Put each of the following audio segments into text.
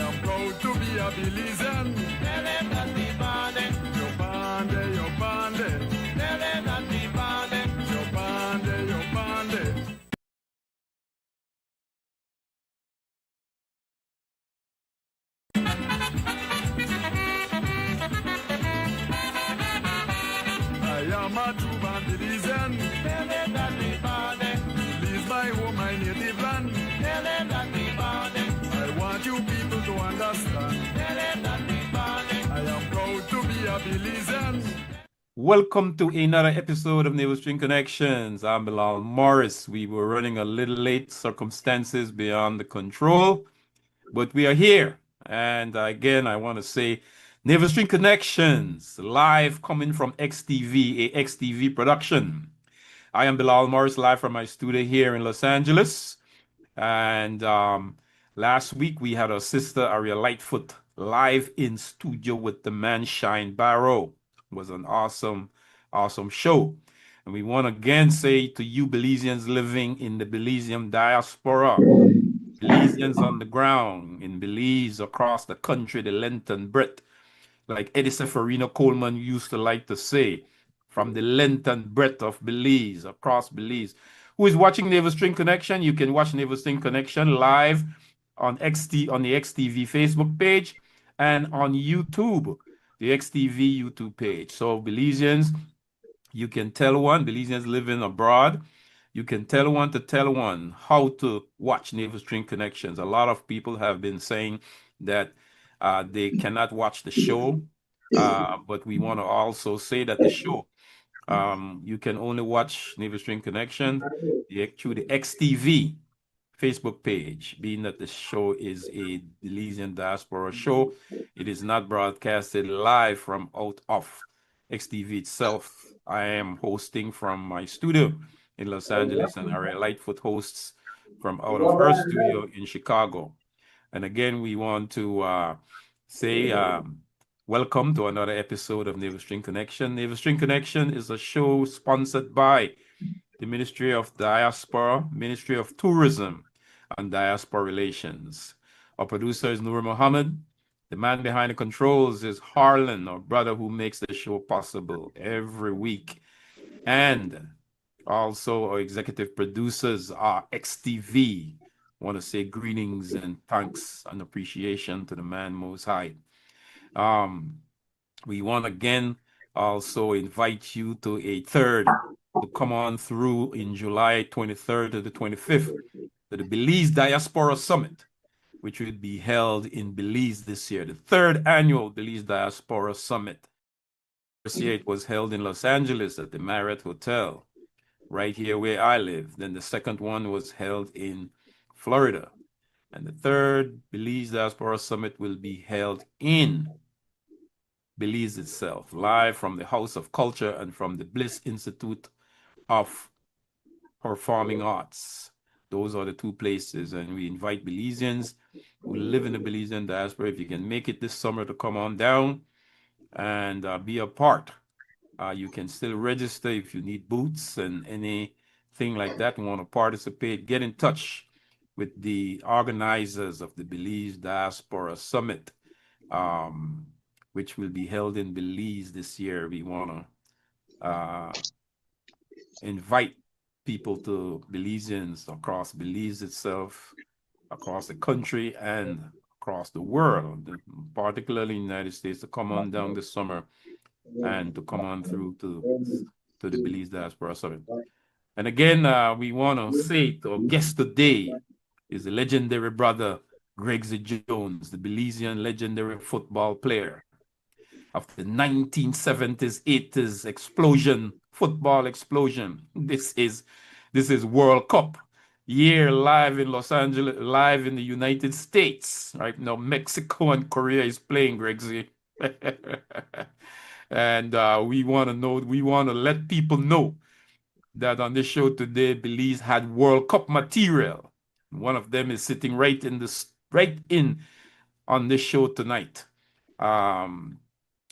am proud to be a Belizean. Yo bande, yo bande. Yo bande, yo bande. I am a true born Belizean. Belize my home, my native land. I want you people to understand. I am proud to be a Belizean. Welcome to another episode of Navel String Connections. I'm Bilal Morris. We were running a little late, circumstances beyond the control, but we are here. And again, I want to say Navel String Connections, live coming from XTV, a XTV production. I am Bilal Morris, live from my studio here in Los Angeles. And last week we had our sister ARIA Lightfoot live in studio with the man Shine Barrow. It was an awesome show. And we want to again say to you Belizeans living in the Belizean diaspora, Belizeans on the ground in Belize, across the country, the length and breadth, like Eddie Seferino Coleman used to like to say, from the length and breadth of Belize, across Belize. Who is watching Navel String Connection? You can watch Navel String Connection live on the XTV Facebook page and on YouTube, the XTV YouTube page. So Belizeans, you can tell one, Belizeans living abroad, you can tell one to tell one how to watch Navel String Connections. A lot of people have been saying that they cannot watch the show, but we want to also say that the show, you can only watch Navel String Connection through the XTV Facebook page, being that the show is a Belizean diaspora show. It is not broadcasted live from out of XTV itself. I am hosting from my studio in Los Angeles, and ARIA Lightfoot hosts from out of her studio in Chicago. And again, we want to say welcome to another episode of Navel String Connection. Navel String Connection is a show sponsored by the Ministry of Diaspora, Ministry of Tourism, and Diaspora Relations. Our producer is Noor Mohammed. The man behind the controls is Harlan, our brother who makes the show possible every week. And also our executive producers are XTV. I want to say greetings and thanks and appreciation to the man Most High. We want again also invite you to a third to come on through in July 23rd to the 25th to the Belize Diaspora Summit, which will be held in Belize this year, the third annual Belize Diaspora Summit. This year it was held in Los Angeles at the Marriott Hotel, right here where I live. Then the second one was held in Florida. And the third Belize Diaspora Summit will be held in Belize itself, live from the House of Culture and from the Bliss Institute of Performing Arts. Those are the two places, and we invite Belizeans who live in the Belizean diaspora, if you can make it this summer, to come on down and be a part. You can still register if you need booths and anything like that and want to participate. Get in touch with the organizers of the Belize Diaspora Summit, which will be held in Belize this year. We want to invite people to Belizeans across Belize itself, across the country and across the world, particularly in the United States, to come on down this summer and to come on through to the Belize Diaspora Summit. And again, we want to say to our guest today is the legendary brother Greg Z. Jones, the Belizean legendary football player of the 1970s, 80s explosion, football explosion. This is World Cup year, live in Los Angeles, live in the United States. Right now, Mexico and Korea is playing, Greg Z. And we want to let people know that on this show today, Belize had World Cup material. One of them is sitting right in on this show tonight.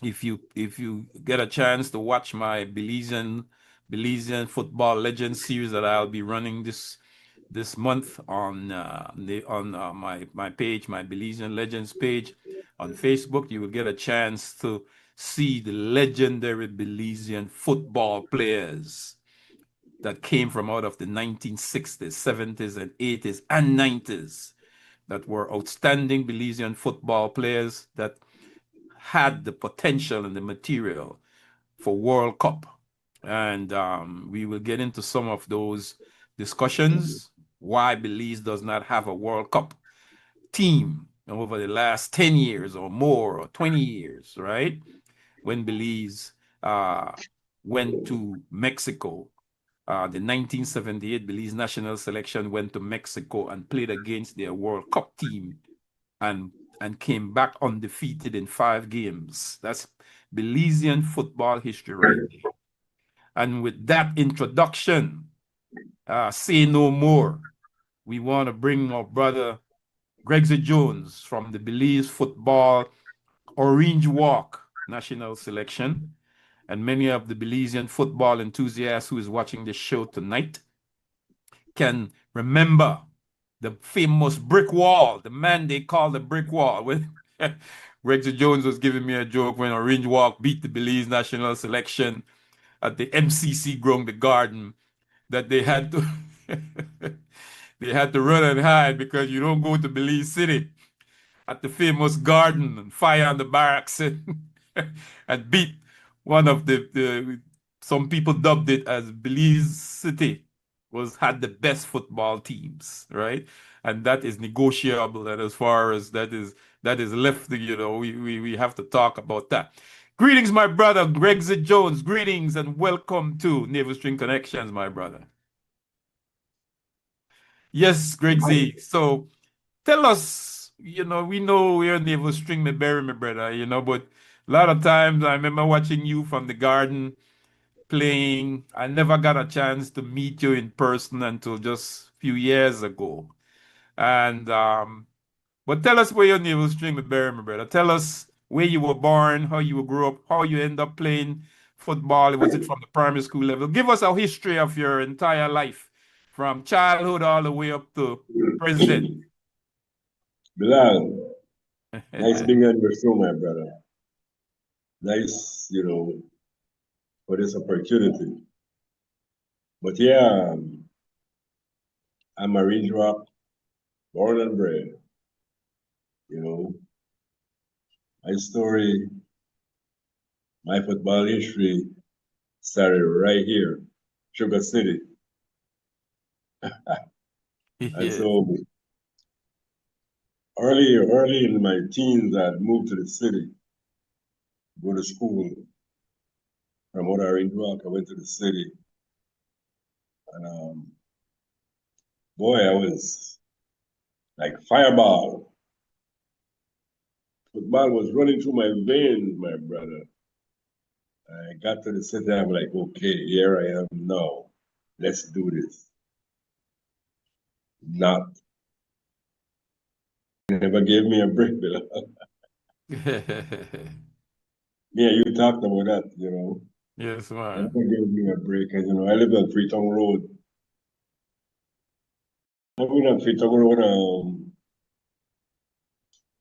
if you get a chance to watch my Belizean football legend series that I'll be running this month on my page, my Belizean Legends page on Facebook, you will get a chance to see the legendary Belizean football players that came from out of the 1960s, 70s, and 80s and 90s that were outstanding Belizean football players that had the potential and the material for World Cup. And we will get into some of those discussions, why Belize does not have a World Cup team over the last 10 years or more, or 20 years, right? When Belize uh, went to Mexico, the 1978 Belize national selection went to Mexico and played against their World Cup team and came back undefeated in 5 games. That's Belizean football history right there. And with that introduction, say no more. We want to bring our brother Gregsy Jones from the Belize football Orange Walk national selection. And many of the Belizean football enthusiasts who is watching this show tonight can remember the famous brick wall, the man they call the brick wall. When Gregsy Jones was giving me a joke when Orange Walk beat the Belize national selection at the MCC Growing the Garden, that they had to they had to run and hide because you don't go to Belize City at the famous garden and fire on the barracks and beat one of the some people dubbed it as Belize City had the best football teams, right? And that is negotiable. And as far as that is left, we have to talk about that. Greetings, my brother Gregsy Jones. Greetings and welcome to Navel String Connections, my brother. Yes, Gregsy. So tell us, we know we're Navel String, me bury me brother, but a lot of times I remember watching you from the garden playing. I never got a chance to meet you in person until just a few years ago. And but tell us where your navel string, me bury, my brother. Tell us where you were born, how you grew up, how you end up playing football. Was it from the primary school level? Give us a history of your entire life, from childhood all the way up to present. Bilal, nice being on your show, my brother. Nice, for this opportunity. But yeah, I'm a Range Rock, born and bred. My story, my football history started right here, Sugar City. And Yes. so early in my teens, I'd moved to the city, go to school. From out of Range Rock, I went to the city. And boy, I was like fireball. Football was running through my veins, my brother. I got to the city, I'm like, okay, here I am now. Let's do this. Not, never gave me a break, Bill. Yeah, you talked about that, Yes, They man. never gave me a break. And, I lived on Freetown Road. I lived on Freetown Road,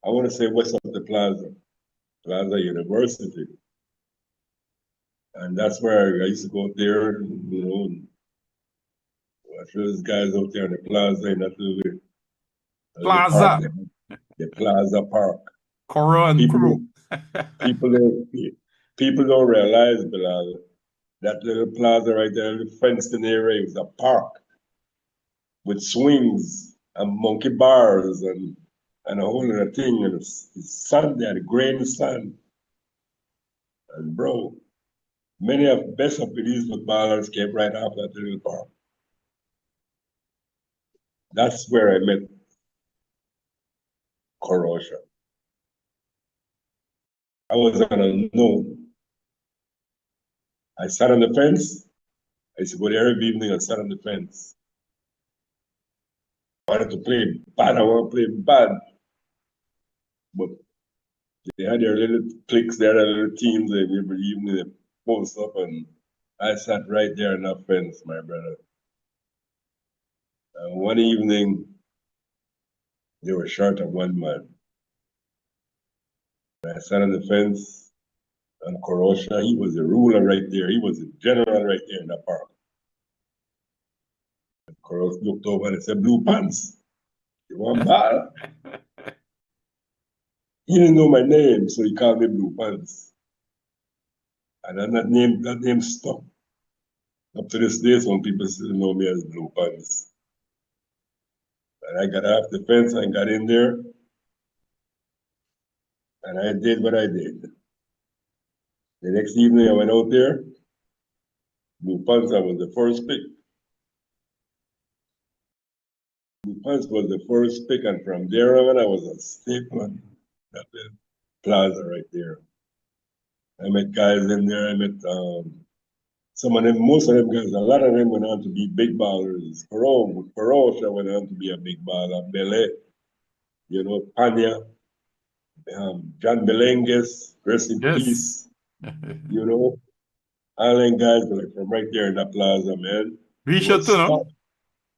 I want to say west of the Plaza University. And that's where I used to go there, and watch those guys out there in the plaza in that little park Plaza, there, the Plaza Park. Cora and People, crew. people don't, people don't realize, Bilal, that little plaza right there, the fenced in area, was a park with swings and monkey bars and a whole other thing. And it's sun there, the grain sun. And bro, many of the best of these footballers came right off that little park. That's where I met Corrosion. I was on a no. I sat on the fence. I used to go there every evening and sat on the fence. I wanted to play bad, I want to play bad. But They had their little cliques, they had their little teams every evening they post up, and I sat right there on that fence, my brother. And one evening, they were short of one man. I sat on the fence, and Korosha, he was the ruler right there. He was the general right there in the park. And Korosha looked over and said, "Blue pants, you want ball?" He didn't know my name, so he called me Blue Pants. And then that name stuck. Up to this day, some people still know me as Blue Pants. And I got off the fence and got in there, and I did what I did. The next evening I went out there, Blue Pants, I was the first pick. Blue Pants was the first pick, and from there on I was a staple on that plaza right there. I met guys in there, I met some of them, most of them guys, a lot of them went on to be big ballers. Farosha went on to be a big baller. Bele, Panya, John Belengues, rest in Yes. peace. All them guys were like from right there in that plaza, man. Risha too, no?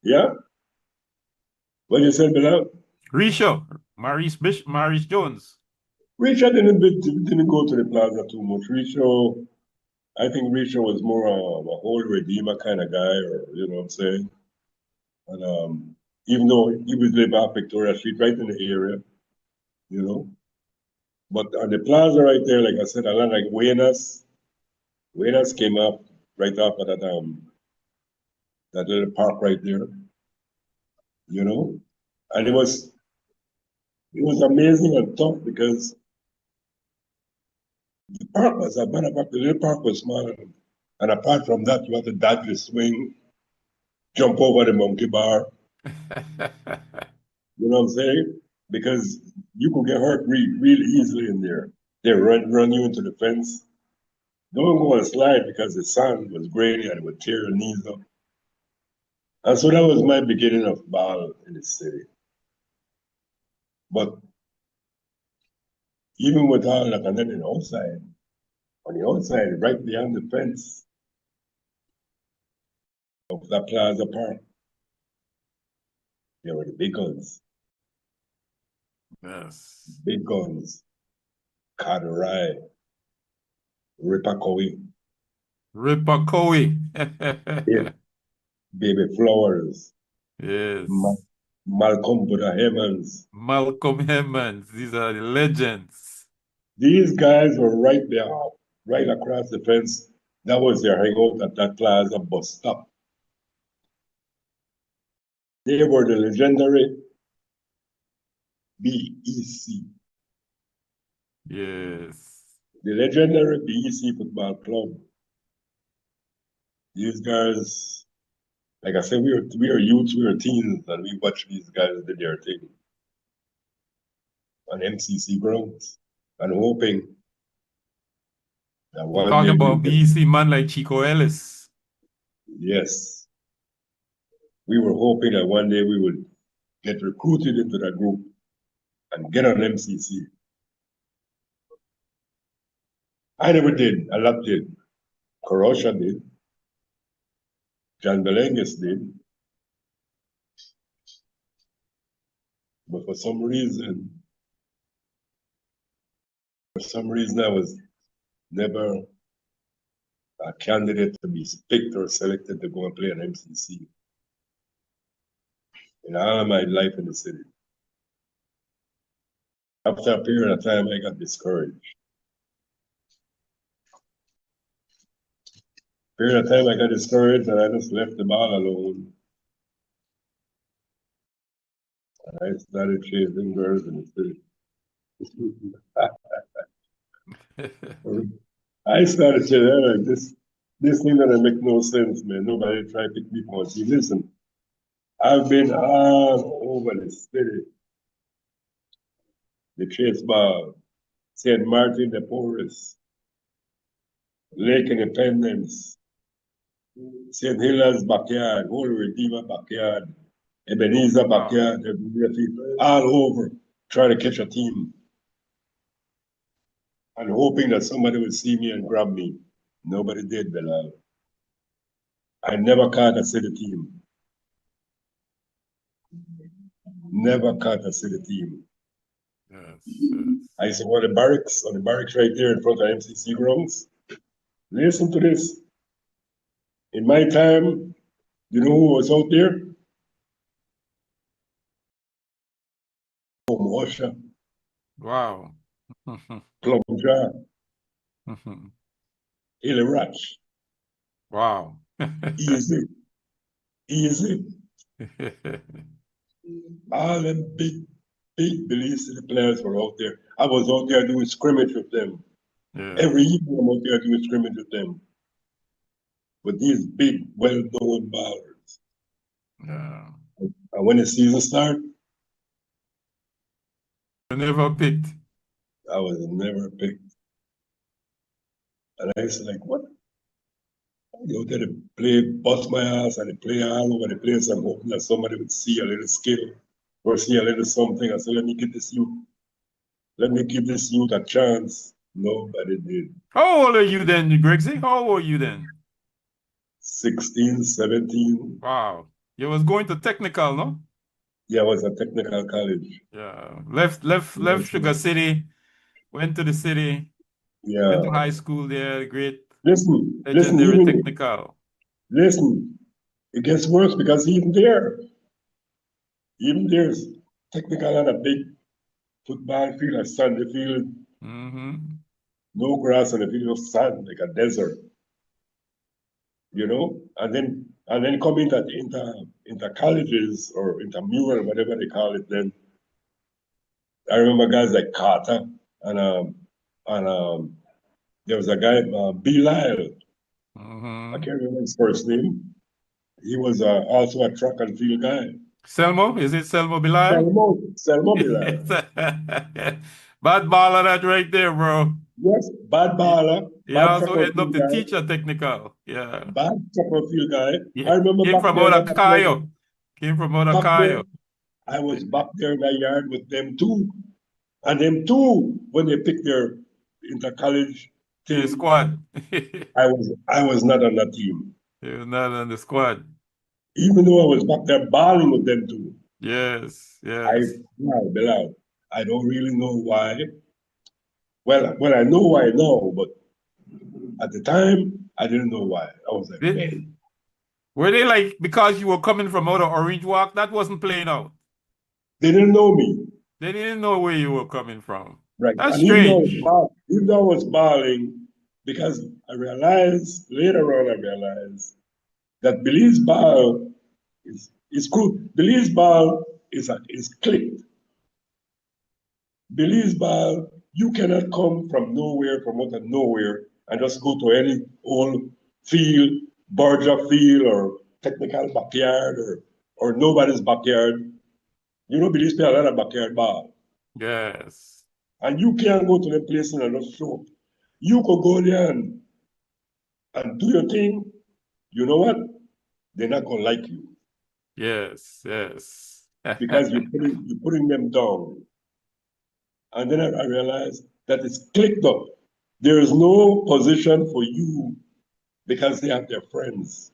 Yeah? What you said, Bilal? Risha, Maurice Jones. Risha didn't go to the plaza too much. I think Risha was more a whole redeemer kind of guy, or you know what I'm saying? And even though he was living off Victoria Street, right in the area, you know. But on the plaza right there, like I said, a lot like Buenas came up right off of that little park right there, you know. And it was amazing and tough because the park was, as a matter of fact, the little park was small. And apart from that, you had to dodge the swing, jump over the monkey bar. You know what I'm saying? Because you could get hurt really easily in there. They run you into the fence. Don't go and slide because the sand was grainy and it would tear your knees up. And so that was my beginning of ball in the city. But even with all that, and then on the outside, right beyond the fence of that Plaza Park, there were the big guns. Yes. Big guns. Carterai, Ripacoe, Ripacoe. Baby Flowers, Yes. Malcolm Buddha Hemmons. Malcolm Hemmons. These are the legends. These guys were right there, right across the fence. That was their hangout at that Plaza bus stop. They were the legendary BEC. Yes. The legendary BEC Football Club. These guys, like I said, we were youths, we were teens, and we watched these guys do their thing on MCC grounds and hoping that You're one talking day about BC man like Chico Ellis. yes, we were hoping that one day we would get recruited into that group and get on MCC. I never did. A lot did. Korosha did. John Belengues did. But for some reason, I was never a candidate to be picked or selected to go and play an MCC in all of my life in the city. After a period of time, I got discouraged. Period of time, I got discouraged and I just left the ball alone. And I started chasing girls in the city. I started chasing like this thing that make no sense, man. Nobody try to pick me for a team. Listen, I've been all over the city. The Chase Bar, St. Martin de Porres, Lake Independence, St. Hilda's backyard, Holy Redeemer backyard, Ebenezer backyard, all over, trying to catch a team. and hoping that somebody would see me and grab me. Nobody did, Bilal. I never caught a city team. Never caught a city team. Yes, yes. I used to go to the barracks right there in front of MCC grounds. Listen to this. In my time, you know who was out there? Osha, Wow. Plumja, Ilirach. Wow. Easy, easy. All them big beliefs in the players were out there. I was out there doing scrimmage with them. Yeah. Every evening I'm out there doing scrimmage with them. With these big, well-known ballers. Yeah. And when the season started, You never picked. I was never picked. And I used to like, what? They out there to play, bust my ass, and they play all over the place. I'm hoping that somebody would see a little skill or see a little something. I said, let me give this youth a chance. Nobody did. How old are you then, Gregsy? How old are you then? 16, 17. Wow. You was going to technical, no? Yeah, I was at technical college. Yeah. Left Sugar City, went to the city, went to Yeah. high school there, great Listen, legendary technical. listen, it gets worse because even there's technical on a big football field, a sandy field, no grass on a field of sand, like a desert, you know? And then come into colleges or intramural, whatever they call it then. I remember guys like Carter and there was a guy, BILAL. I can't remember his first name. He was also a track and field guy. Selmo? Is it Selmo Bilal? Selmo Bilal. Bad baller that right there, bro. Yes, bad baller. He Bad also track and ended up field the guy. teacher technical. Yeah. Bad track and field guy. Yeah. I remember Came back from there out of that I played. Cayo. Came from out of Back there, Cayo. I was back there in the yard with them too. And them too, when they picked their inter-college The team, squad. I was not on that team. He was not on the squad. Even though I was back there balling with them too. Yes, yes. Bilal, I don't really know why. Well, I know why now, but at the time, I didn't know why. I was like, man. Were they like, because you were coming from out of Orange Walk, that wasn't playing out? They didn't know me. They didn't know where you were coming from. Right. That's And strange. even though I was balling, because later on I realized that Billy's ball is cool. Billy's ball is clicked. Billy's ball, you cannot come from nowhere, from out of nowhere, and just go to any old field, Borgia field, or technical backyard, or nobody's backyard. You know, Billy's play a lot of backyard ball. Yes. And you can't go to the place and just show up. You could go there and do your thing. You know what? They're not gonna like you. Yes, yes. Because you're putting them down. And then I realized that it's clicked up. There is no position for you because they have their friends.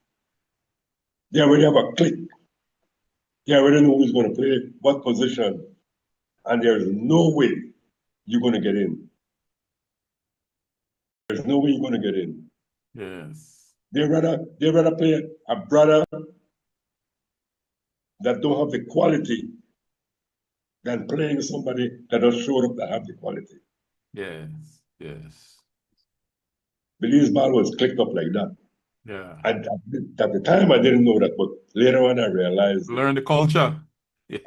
They already have a click. They already know who's going to play what position. And there's no way you're going to get in. There's no way you're going to get in. Yes. They rather play a brother that don't have the quality than playing somebody that just showed up that have the quality. Yes, yes. Billy's ball was clicked up like that. Yeah. And at the time, I didn't know that, but later on, I realized. Learn the culture.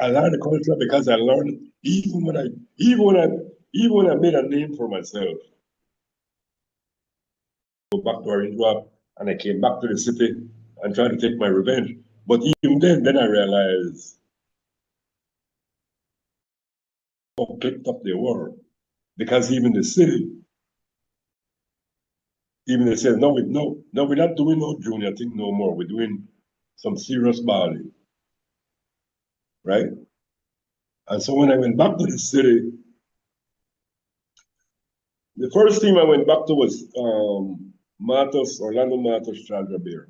I learned the culture because I learned it even when I made a name for myself. Go back to Orange Walk, and I came back to the city and tried to take my revenge. But even then I realized how clicked up they were, because even the city. Even they said, no, we're not doing no junior thing no more. We're doing some serious balling, right? And so when I went back to the city, The first team I went back to was Orlando Matos Chandra Bear.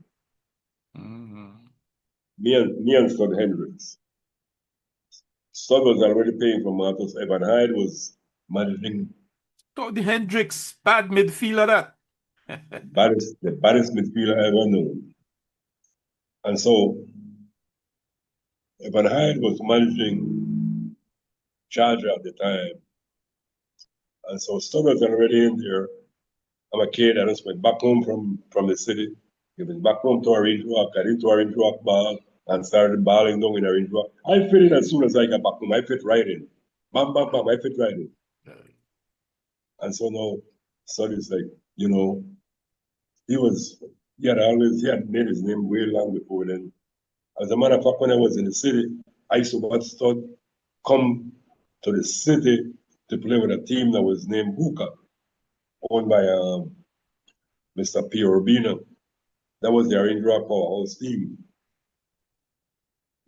Me and Stud Hendricks. Stud was already paying for Matos. Evan Hyde was managing. Tony Hendricks, bad midfielder that. The baddest midfielder I ever known. And so Evan Hyde was managing Charger at the time. And so Stud was already in there. I'm a kid, I just went back home from the city. I went back home to Orange Rock. I did to Orange Rock ball and started balling down in Orange Rock. I fit in as soon as I got back home. I fit right in. Bam, bam, bam, I fit right in. And so now, Stud is like, you know, he had made his name way long before then. As a matter of fact, when I was in the city, I used to watch Stud come to the city to play with a team that was named Buka, owned by Mr. P. Urbina. That was their Indra Powerhouse team.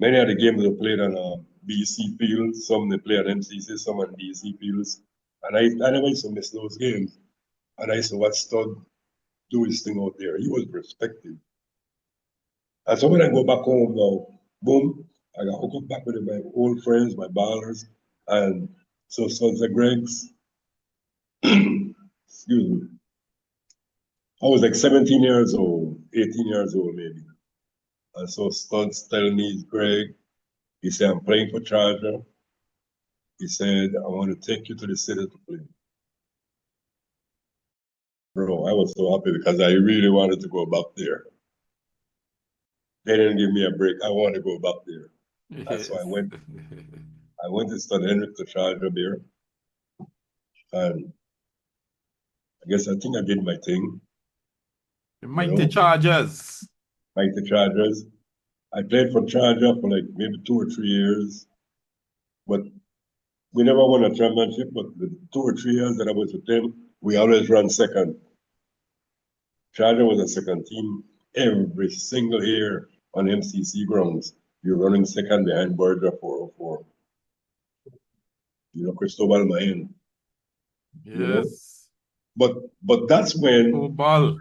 Many of the games were played on BC fields, some they played on MCC, some on BC fields. And I never used to miss those games. And I used to watch Stud do his thing out there. He was respected. And so when I go back home now, boom, I got hooked up back with my old friends, my ballers. And so Stud's at Greg's. Excuse me. I was like 17 years old, 18 years old maybe. And so Stud's telling me, Greg, he said, I'm playing for Charger. He said, I want to take you to the city to play. Bro, I was so happy because I really wanted to go back there. They didn't give me a break. I want to go back there. That's why I went. I went to Stud Hendrick to Charger there. And I think I did my thing. The Mighty Chargers. Mighty Chargers. I played for Charger for like maybe 2 or 3 years. But we never won a championship, but the 2 or 3 years that I was with them, we always ran second. Charger was a second team every single year on MCC grounds. You're running second behind Berger 404. You know, Cristobal Mayen. Yes. You know? But that's when Stobal.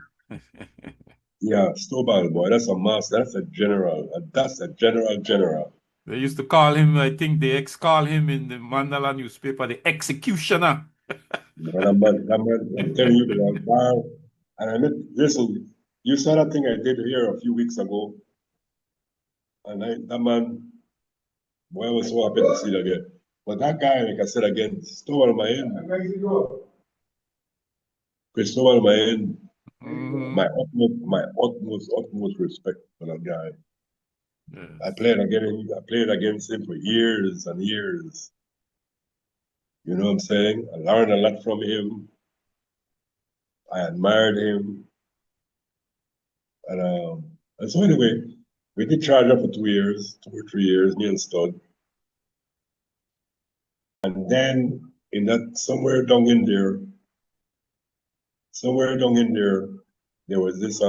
Yeah, Stobal boy, that's a master, that's a general. That's a general. They used to call him, I think they call him in the Mandala newspaper, the executioner. That man, I'm telling you, the bar. And listen, you saw that thing I did here a few weeks ago. And that man, boy, I was so happy to see it again. But that guy, like I said again, Cristobal Mayen, my utmost respect for that guy. Yes. I played against him for years and years. You know what I'm saying? I learned a lot from him. I admired him. And so anyway, we did Charger for 2 years, 2 or 3 years, me and Stud. And then in that somewhere down in there, there was this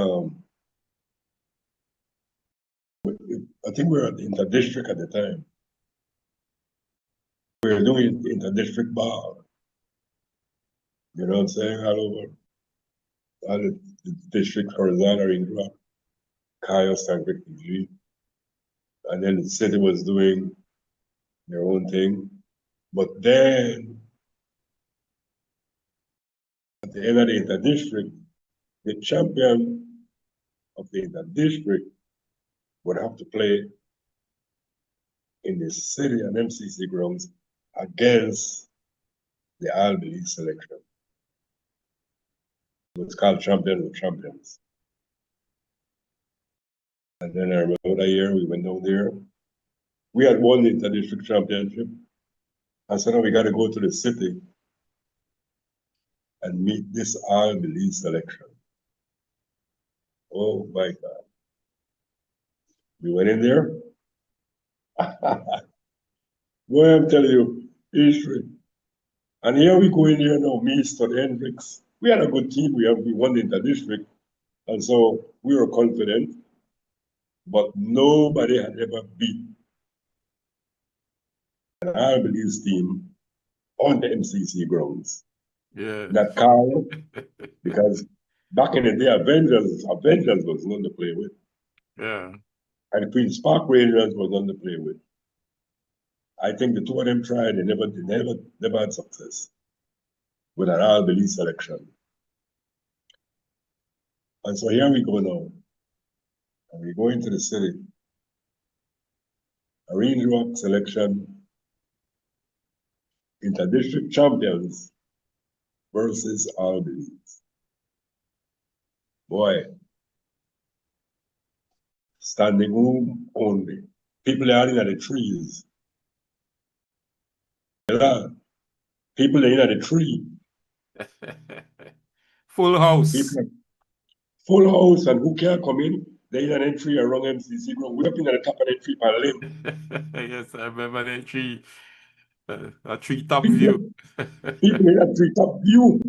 I think we were at the Interdistrict at the time. We were doing Interdistrict ball. You know what I'm saying? All the district horizontal in Rock, Caius and XTV. And then the city was doing their own thing. But then at the end of the Interdistrict, the champion of the Interdistrict would have to play in the city and MCC grounds against the Albany selection. It was called Champions of Champions. And then I remember that year we went down there. We had won the Interdistrict Championship. And so now we got to go to the city and meet this Albany selection. Oh my God. We went in there. Boy, I'm telling you, history. And here we go in here now, me, Stud Hendricks. We had a good team. We won the Interdistrict. And so we were confident. But nobody had ever beat an Albany's team on the MCC grounds. Yeah. Not Carl, because back in the day, Avengers was none to play with. Yeah. And the Queen's Park Rangers was none to play with. I think the two of them tried, they never had success with an all-Billy selection. And so here we go now. And we go into the city. A Range Rock selection, inter-district champions versus all-Billy. Boy, standing room only. People are in the trees. People are in the tree. Full house. People are full house, and who can't come in? They in an entry around MCC ground. We're up in the top of the tree by limb. Yes, I remember the tree, a tree top view. People in that tree top view.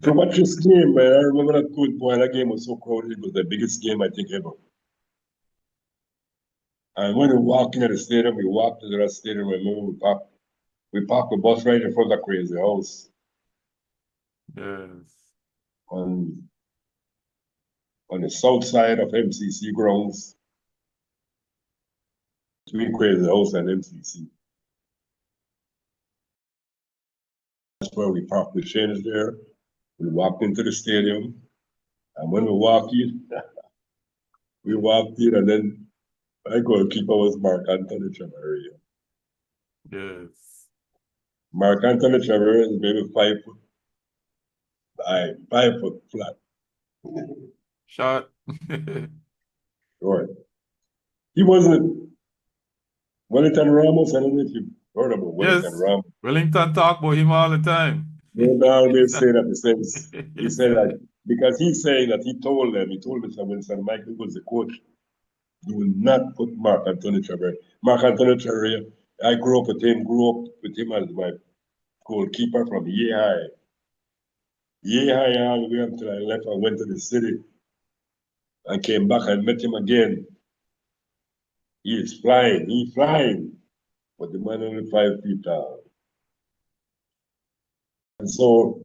To watch this game, man, I remember that good boy. That game was so crowded. It was the biggest game I think ever. And when we walk into the stadium, we walk to the stadium. Remember, we park the bus right in front of Crazy House. Yes. On the south side of MCC grounds, between Crazy House and MCC. That's where we parked the chains there. We walked into the stadium, and when we walked in, and then my goalkeeper was Mark Anthony Chavarria. Yes. Mark Anthony Chavarria is maybe 5 foot high, 5 foot flat. Shot. Right. He wasn't Wellington Ramos. I don't know if you've heard about Wellington Yes. Ramos. Wellington talk about him all the time. They always say that he said that because he's saying that he told Mr. Winston Michael was the coach, you will not put Mark Anthony Chavarria. Mark Anthony Chavarria, I grew up with him as my goalkeeper from year high. Year high all the way until I left and went to the city and came back and met him again. He's flying, but the man only 5 feet tall. And so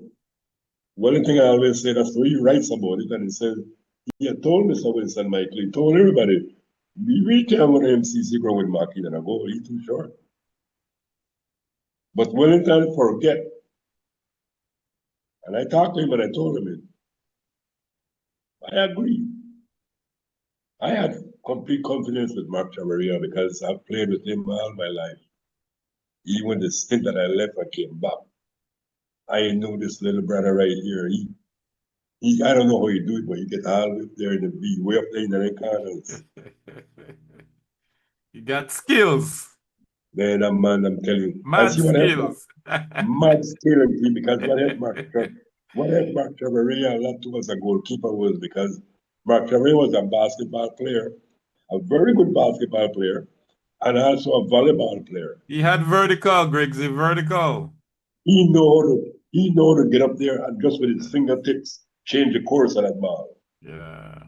one thing I always say, that's why he writes about it, and he says, he had told Mr. Winston Michael, he told everybody, we can't go to MCC ground with Mark in and go, he's too short. But Wellington forget. And I talked to him and I told him it. I agree. I had complete confidence with Mark Chavarria because I've played with him all my life. Even the stint that I left and came back. I knew this little brother right here. I don't know how you do it, but you get all the way up there in the V, way up there in the corners. You got skills. Man, that man, I'm telling you. Mad I see what skills. mad skill in him because what helped Mark Chavarria a lot to us a goalkeeper was because Mark Chavarria was a basketball player, a very good basketball player, and also a volleyball player. He had vertical, Griggsy, vertical. He know to get up there and just with his fingertips change the course of that ball. Yeah.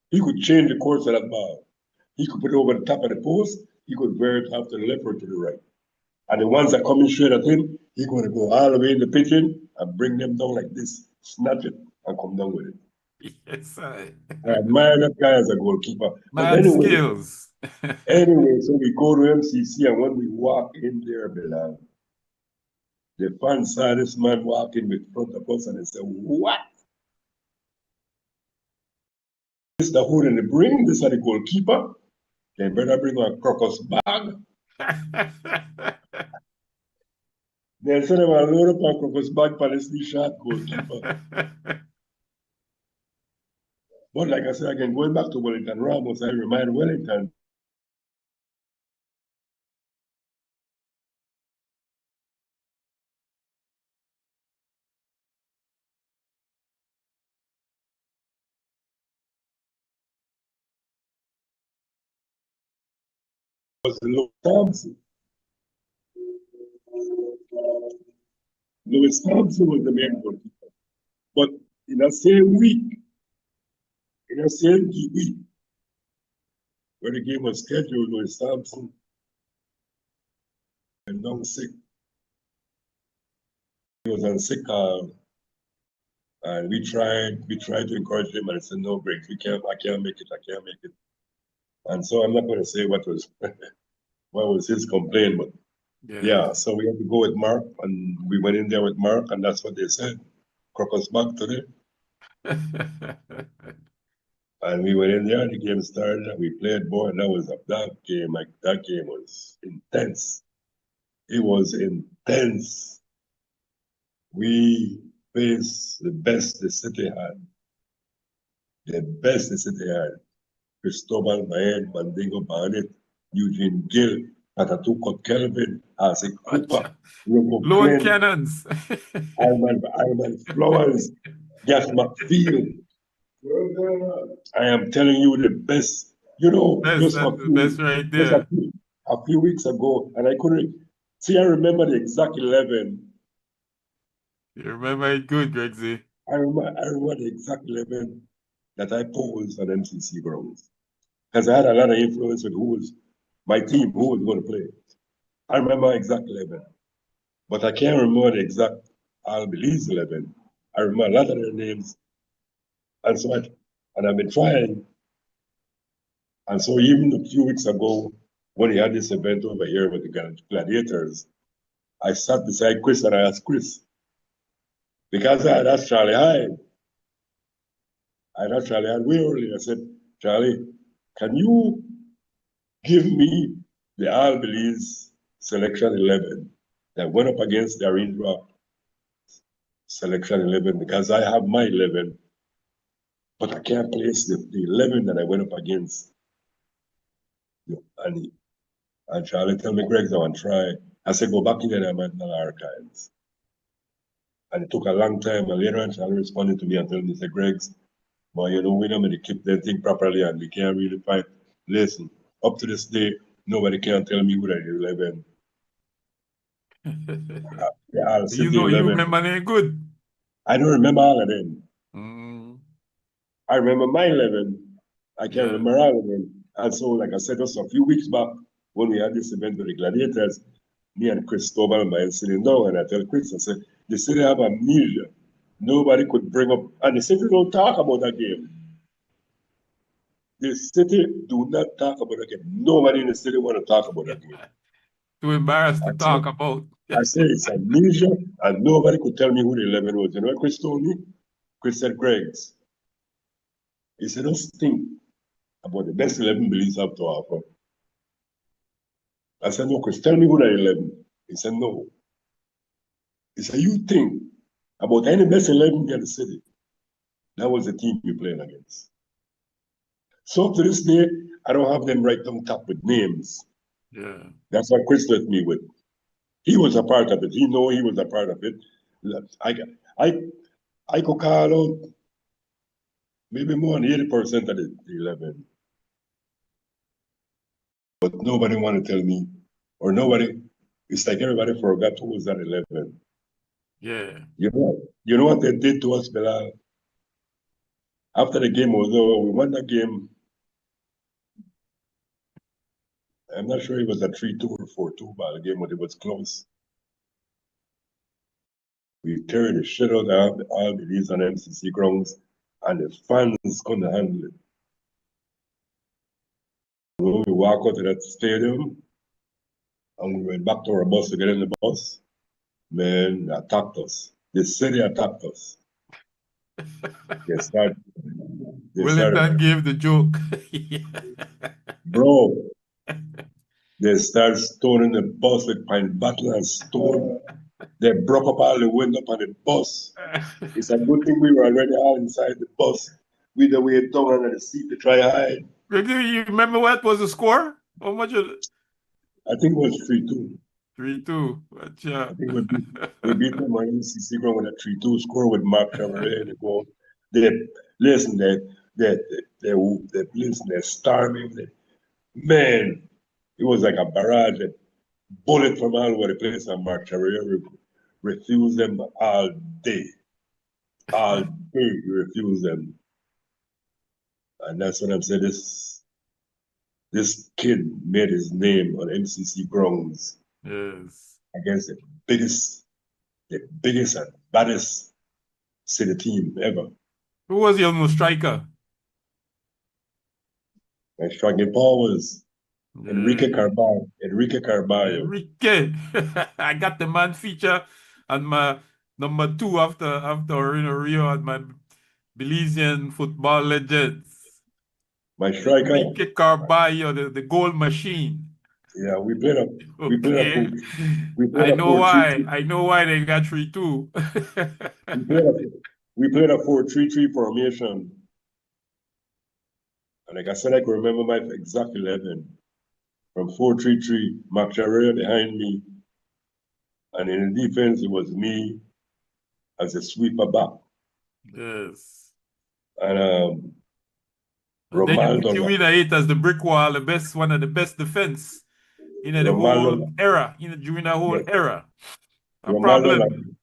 He could change the course of that ball. He could put it over the top of the post. He could veer it off to the left or to the right. And the ones that coming straight at him, he's going to go all the way in the pitching and bring them down like this, snatch it, and come down with it. Yes, I admire that guy as a goalkeeper. Mad But anyway, skills. so we go to MCC, and when we walk in there, Bilal, the fans saw this man walking in front of us, and they said, "What? This the hood in the bring? This is the goalkeeper? They better bring a crocus bag." They said them a load up a crocus bag for this shot goalkeeper. But like I said again, going back to Wellington Ramos, I remind Wellington was Louis Thompson. Louis Thompson was the main goalkeeper. But in the same week, where the game was scheduled, Louis Thompson went down sick. He was on sick And we tried to encourage him, and I said, no, Greg, I can't make it. And so I'm not going to say what was his complaint, but yeah, so we had to go with Mark, and we went in there with Mark, and that's what they said. Crocus back today. And we went in there, and the game started, and we played ball, and that game was intense. It was intense. We faced the best the city had. The best the city had. Cristobal Mayen, Mandingo Barnett, Eugene Gill, Patatukot Kelvin, Isaac Cooper, Rocco Lone Glenn, Cannons. Alman Flowers, Gaff McField. I am telling you the best. You know, That's just the best right just there. a few weeks ago, and I couldn't see. I remember the exact 11. You remember it good, Gregsy. I remember the exact 11 that I posed on MCC grounds, because I had a lot of influence with my team, who was going to play. I remember exact 11, but I can't remember the exact Albilee's 11. I remember a lot of their names, and so I've been trying. And so even a few weeks ago, when he had this event over here with the gladiators, I sat beside Chris and I asked Chris, because I had asked Charlie Hyde. I had asked Charlie Hyde way earlier. I said, Charlie, can you give me the Albilee's selection 11 that went up against the Arindra selection 11, because I have my 11, but I can't place the 11 that I went up against. And Charlie tell me, Greg, I want to try. I said, go back in the national archives. And it took a long time. And later on, Charlie responded to me and told me, say, Greg's, well, you know, we don't really keep the thing properly and we can't really find. Listen, up to this day, nobody can tell me who that 11. You know, 11. you remember it good. I don't remember all of them. Mm. I remember my 11. I can't Yeah. remember all of them. And so, like I said, just a few weeks back, when we had this event with the gladiators, me and Cristobal and I sitting down, and I tell Chris, I said, the city have amnesia. Nobody could bring up, and the city don't talk about that game. The city do not talk about that game. Nobody in the city want to talk about that game. Too embarrassed to talk about. I say it's amnesia, and nobody could tell me who the 11 was. You know what Chris told me? Chris said, Greg's. He said, just think about the best 11 Belize have to offer. I said, no, Chris, tell me who that 11. He said, no. He said, you think about any best 11 in the city. That was the team you're playing against. So to this day, I don't have them right on top with names. Yeah. That's what Chris left me with. He was a part of it. He know he was a part of it. I could call out maybe more than 80% of the 11. But nobody want to tell me, or nobody, it's like everybody forgot who was that 11. Yeah. You know what they did to us, Bilal? After the game was over, we won the game. I'm not sure it was a 3-2 or 4-2 ball game, but it was close. We tear the shit out of all the Leeds on MCC grounds, and the fans couldn't handle it. When we walk out of that stadium, and we went back to our bus to get in the bus, man, they attacked us. The city attacked us. Wellington gave the joke. Bro, they started stoning the bus with pine bottle and stone. They broke up all the window on the bus. It's a good thing we were already all inside the bus. We the way down under the seat to try hide. You remember what was the score? How much? I think it was 3-2. 3-2. I think we beat them on MCC ground with a 3-2 score with Mark Chevrolet in the goal. They starving. Man, it was like a barrage. They bullet from all over the place, and Mark Chevrolet refused them all day. All day, he refused them. And that's what I'm saying. This kid made his name on MCC grounds. Yes. Against the biggest and baddest city team ever. Who was your most striker? My striking power was Enrique Uh, Carballo. Enrique Carballo. Enrique. I got the man feature on my number 2 after Rio and my Belizean football legends. My striker. Enrique Carballo, the goal machine. Yeah, we played a Okay. we played I a know 4-3-3. why. I know why they got 3-2. We played a we played a 4-3-3 formation. And like I said, I can remember my exact 11 from 4-3-3. Mark Charrier behind me, and in the defense it was me as a sweeper back, Yes. and And then you Romaldo put Juina 8 as the brick wall, the best one of the best defense in the whole Romaldo era, during the whole yes, era. A Romaldo problem.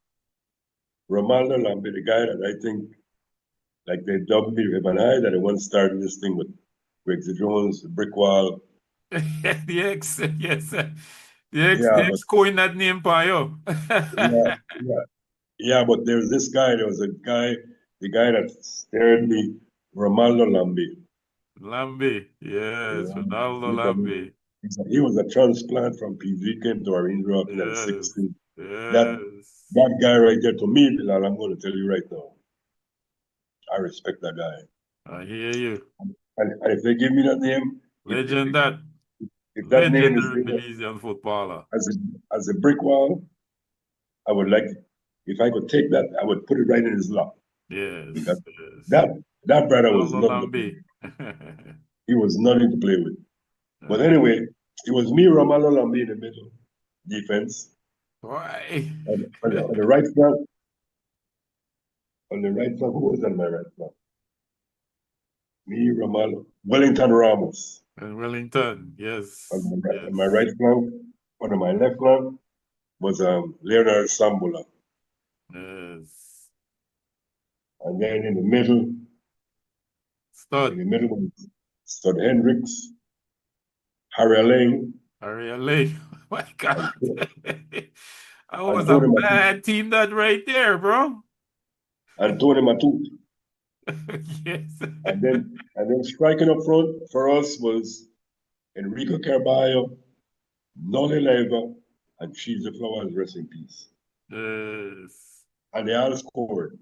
Romaldo Lambe, the guy that I think like they dubbed me with an eye that I once started this thing with Greg Jones, the brick wall. The X, yes. Yeah, The but X coined that name for you. yeah, yeah, yeah, but there was this guy, there was a guy, the guy that stared me, Romaldo Lambe. Lambe, yes, Yeah, Ronaldo Lambe. he was a transplant from PG, came to our injury in the Yes, 16. That yes. that guy right there, to me, Bilal, I'm going to tell you right now, I respect that guy. I hear you. And if they give me that name, Legend that. if that name is Legendary there Belizean footballer. as a brick wall, I would like, if I could take that, I would put it right in his lap because Yes, yes. that that brother was Ronaldo nothing to play Lambe. with. He was nothing to play with. But Uh, anyway, it was me, Romalo Lambi in the middle, defense. why? On the right flank, who was on my right flank? Me, Romalo, Wellington Ramos And Wellington, yes, on my yes, right flank. On my left flank was Leonard Sambula. yes. And then in Stud, the middle was Stud Hendricks, Harry Lane, ARIA Lake. My and, God. That and was a Tony Matute. bad team that right there, bro. And Tony Matute. Yes. And then striking up front for us was Enrico Carballo, Nolly Leva, and Cheese the Flowers, rest in peace. Yes. And they all scored.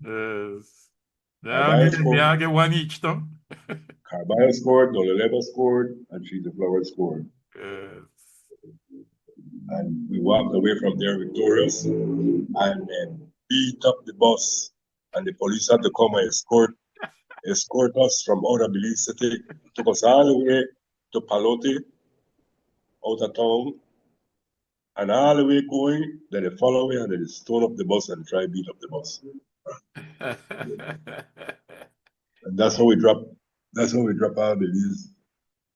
Yes. Carballo They scored, all get one each, though. Carballo scored, Nolly Leva scored, and Cheese the Flowers scored. Yes. And we walked away from there victorious and then beat up the bus. And the police had to come and escort us from out of Belize City, took us all the way to Palote, out of town, and all the way going, then they follow me and then they stone up the bus and try beat up the bus. And that's how we drop out of Belize.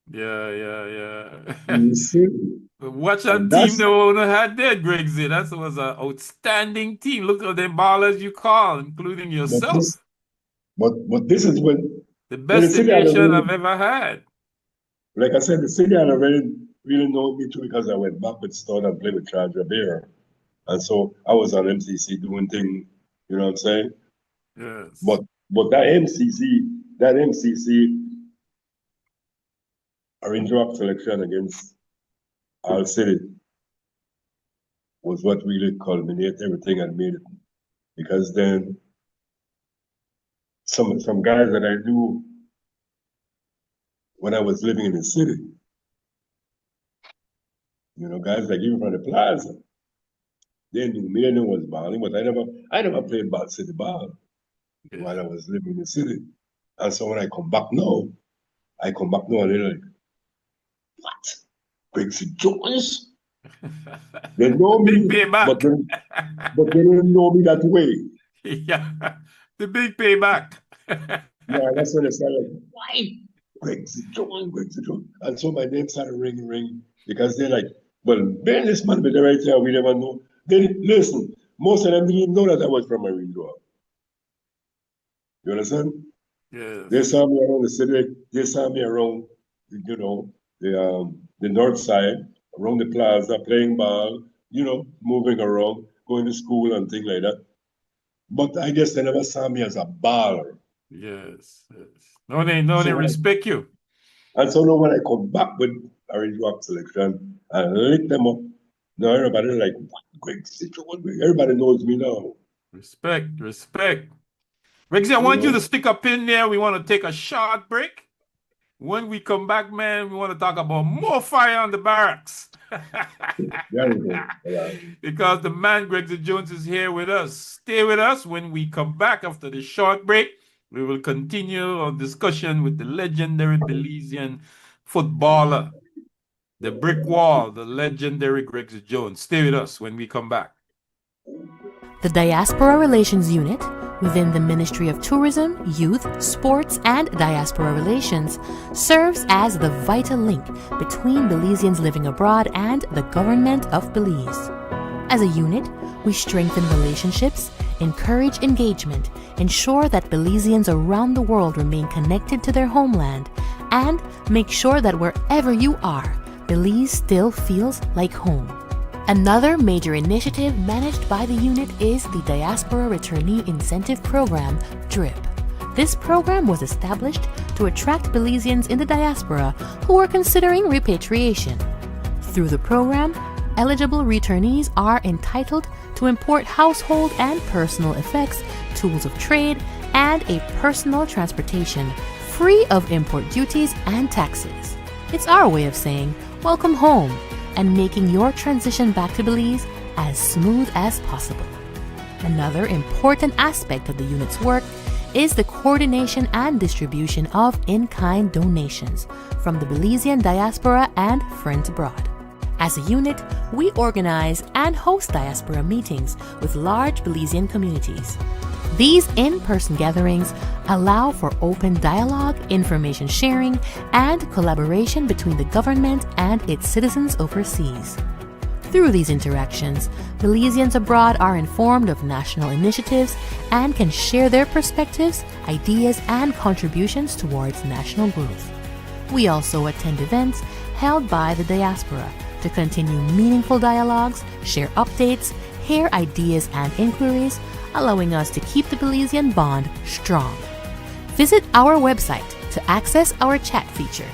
Yeah, yeah, yeah. You see? Watch that And team that's they owner had there, Greg Z. That was an outstanding team. Look at them ballers you call, including but this yourself. but this is The when the best city had aviation already, I've ever had. like I said, the city had already really known me too because I went back with Stone and played with Charles Bear. And so I was on MCC doing things, you know what I'm saying? Yes. But but that MCC Orange Rock selection against All City was what really culminated everything and made it. Because then some guys that I knew when I was living in the city, guys like even from the plaza, they knew me, I knew was balling, but I never played ball city ball Yeah. while I was living in the city. And so when I come back now and they're like, what? Quincy Jones? They know The big me, but payback. they don't know me that way. Yeah. The big payback. Yeah, that's when they started like, why? Quincy Jones. And so my name started ringing because they're like, well, Ben, this man be the right here, we never know. They listen, most of them didn't even know that I was from Marine Drive. You understand? They Yes. saw me around the city, they saw me around, the north side, around the plaza, playing ball, moving around, going to school and things like that. But I guess they never saw me as a baller. Yes, yes. No, they respect you. And so now when I come back with Orange Rock selection and lick them up, now everybody like, what Greg Citro? Everybody knows me now. Respect, respect. Rexy, I You want you to know? stick up in there. We want to take a short break. When we come back, man, we want to talk about more fire on the barracks. Very good. Yeah. Because the man Gregory Jones is here with us. Stay with us. When we come back after the short break, we will continue our discussion with the legendary Belizean footballer, the brick wall, the legendary Gregory Jones. Stay with us when we come back. The Diaspora Relations Unit within the Ministry of Tourism, Youth, Sports, and Diaspora Relations serves as the vital link between Belizeans living abroad and the government of Belize. As a unit, we strengthen relationships, encourage engagement, ensure that Belizeans around the world remain connected to their homeland, and make sure that wherever you are, Belize still feels like home. Another major initiative managed by the unit is the Diaspora Returnee Incentive Program, DRIP. This program was established to attract Belizeans in the diaspora who are considering repatriation. Through the program, eligible returnees are entitled to import household and personal effects, tools of trade, and a personal transportation free of import duties and taxes. It's our way of saying, welcome home, and making your transition back to Belize as smooth as possible. Another important aspect of the unit's work is the coordination and distribution of in-kind donations from the Belizean diaspora and friends abroad. As a unit, we organize and host diaspora meetings with large Belizean communities. These in-person gatherings allow for open dialogue, information sharing, and collaboration between the government and its citizens overseas. Through these interactions, Belizeans abroad are informed of national initiatives and can share their perspectives, ideas, and contributions towards national growth. We also attend events held by the diaspora to continue meaningful dialogues, share updates, hear ideas and inquiries, allowing us to keep the Belizean bond strong. Visit our website to access our chat feature.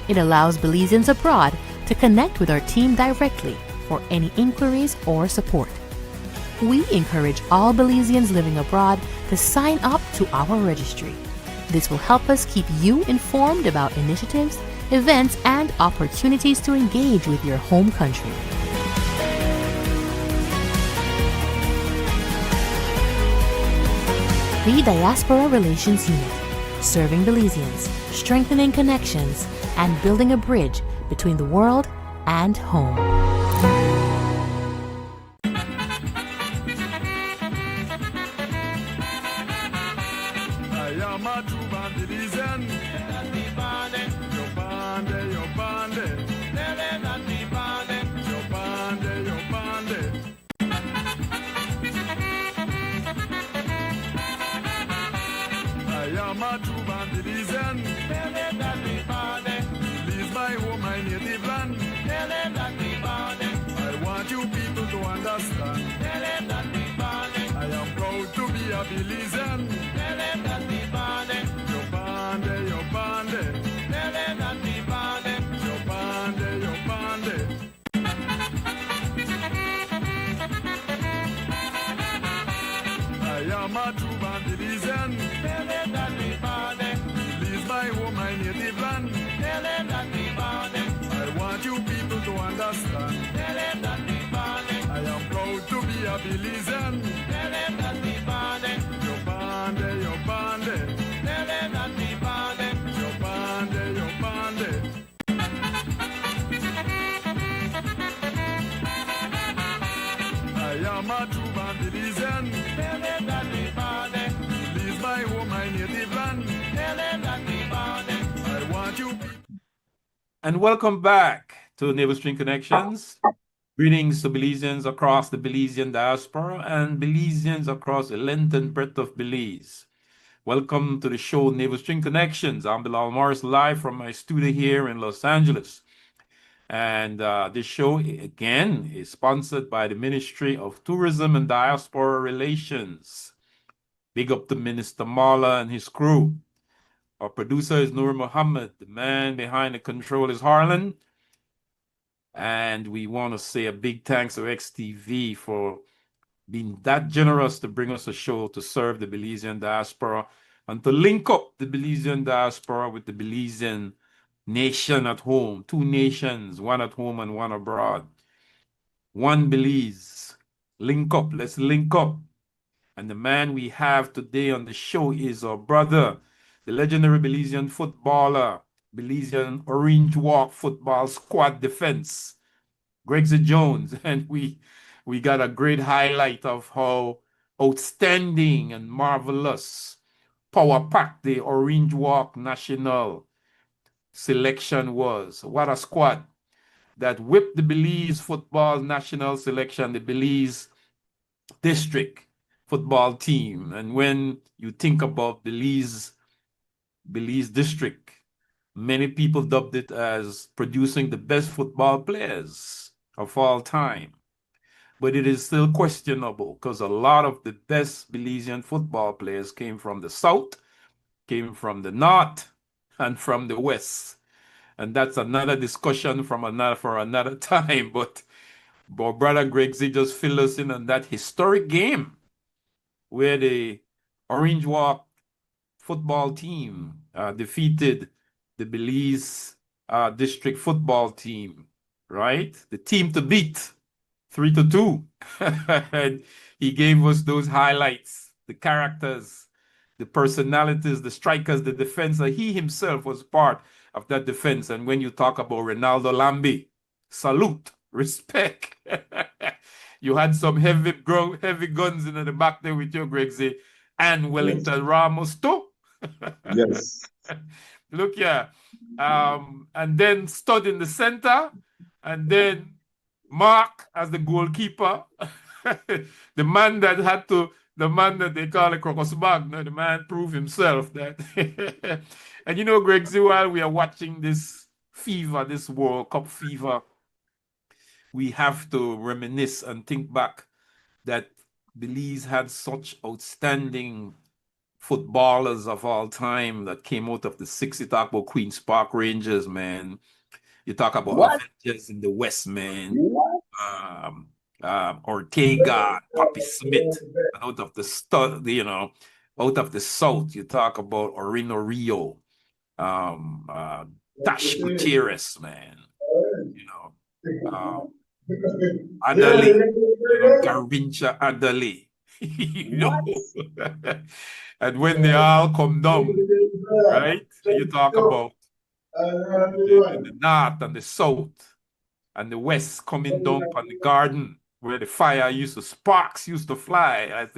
It allows Belizeans abroad to connect with our team directly for any inquiries or support. We encourage all Belizeans living abroad to sign up to our registry. This will help us keep you informed about initiatives, events, and opportunities to engage with your home country. The Diaspora Relations Unit, serving Belizeans, strengthening connections, and building a bridge between the world and home. I am a true Belizean. Your bande, your bande. Your bande, your bande. I am a true Belizean. Belize my home, my native land. I want you people to understand. I am proud to be a Belizean. Your bande, your bande. Your bande, your bande. I am a true Belizean. Belize my home, my native land. I want you people to understand. I am proud to be a Belizean. Your bande, your bande. Your bande, your bande. I am a true Belizean. Belize my home, my native land. I want you people. And welcome back to Navel String Connections. Greetings to Belizeans across the Belizean diaspora and Belizeans across the length and breadth of Belize. Welcome to the show Navel String Connections. I'm Bilal Morris, live from my studio here in Los Angeles. And this show, again, is sponsored by the Ministry of Tourism and Diaspora Relations. Big up to Minister Marla and his crew. Our producer is Nur Muhammad. The man behind the control is Harlan. And we want to say a big thanks to XTV for being that generous to bring us a show to serve the Belizean diaspora and to link up the Belizean diaspora with the Belizean nation at home. Two nations, one at home and one abroad. One Belize. Link up. Let's link up. And the man we have today on the show is our brother, the legendary Belizean footballer, Belizean Orange Walk football squad defense, Gregsy Jones. And we got a great highlight of how outstanding and marvelous power packed the Orange Walk national selection was. What a squad that whipped the Belize football national selection, the Belize district football team. And when you think about Belize district, many people dubbed it as producing the best football players of all time. But it is still questionable because a lot of the best Belizean football players came from the south, came from the north, and from the west. And that's another discussion for another time. But brother Gregsy just filled us in on that historic game where the Orange Walk football team defeated the Belize district football team, right? The team to beat, 3-2. And he gave us those highlights, the characters, the personalities, the strikers, the defense. He himself was part of that defense. And when you talk about Ronaldo Lambi, salute, respect. You had some heavy guns in the back there with your Gregsy and Wellington Ramos too. Yes. Look here. And then Stud in the center, and then Mark as the goalkeeper. the man that they call a crocus bag, the man proved himself that. And you know, Gregsy, while we are watching this fever, this World Cup fever, we have to reminisce and think back that Belize had such outstanding footballers of all time that came out of the 60s. You talk about Queen's Park Rangers, man. You talk about Avengers in the West, man. Ortega, Poppy Smith, out of the out of the South. You talk about Orino Rio, Tash Gutierrez, man. Adali, Garincha Adali. And when they all come down, right? You talk about the north and the south and the west coming down on the garden where the fire sparks used to fly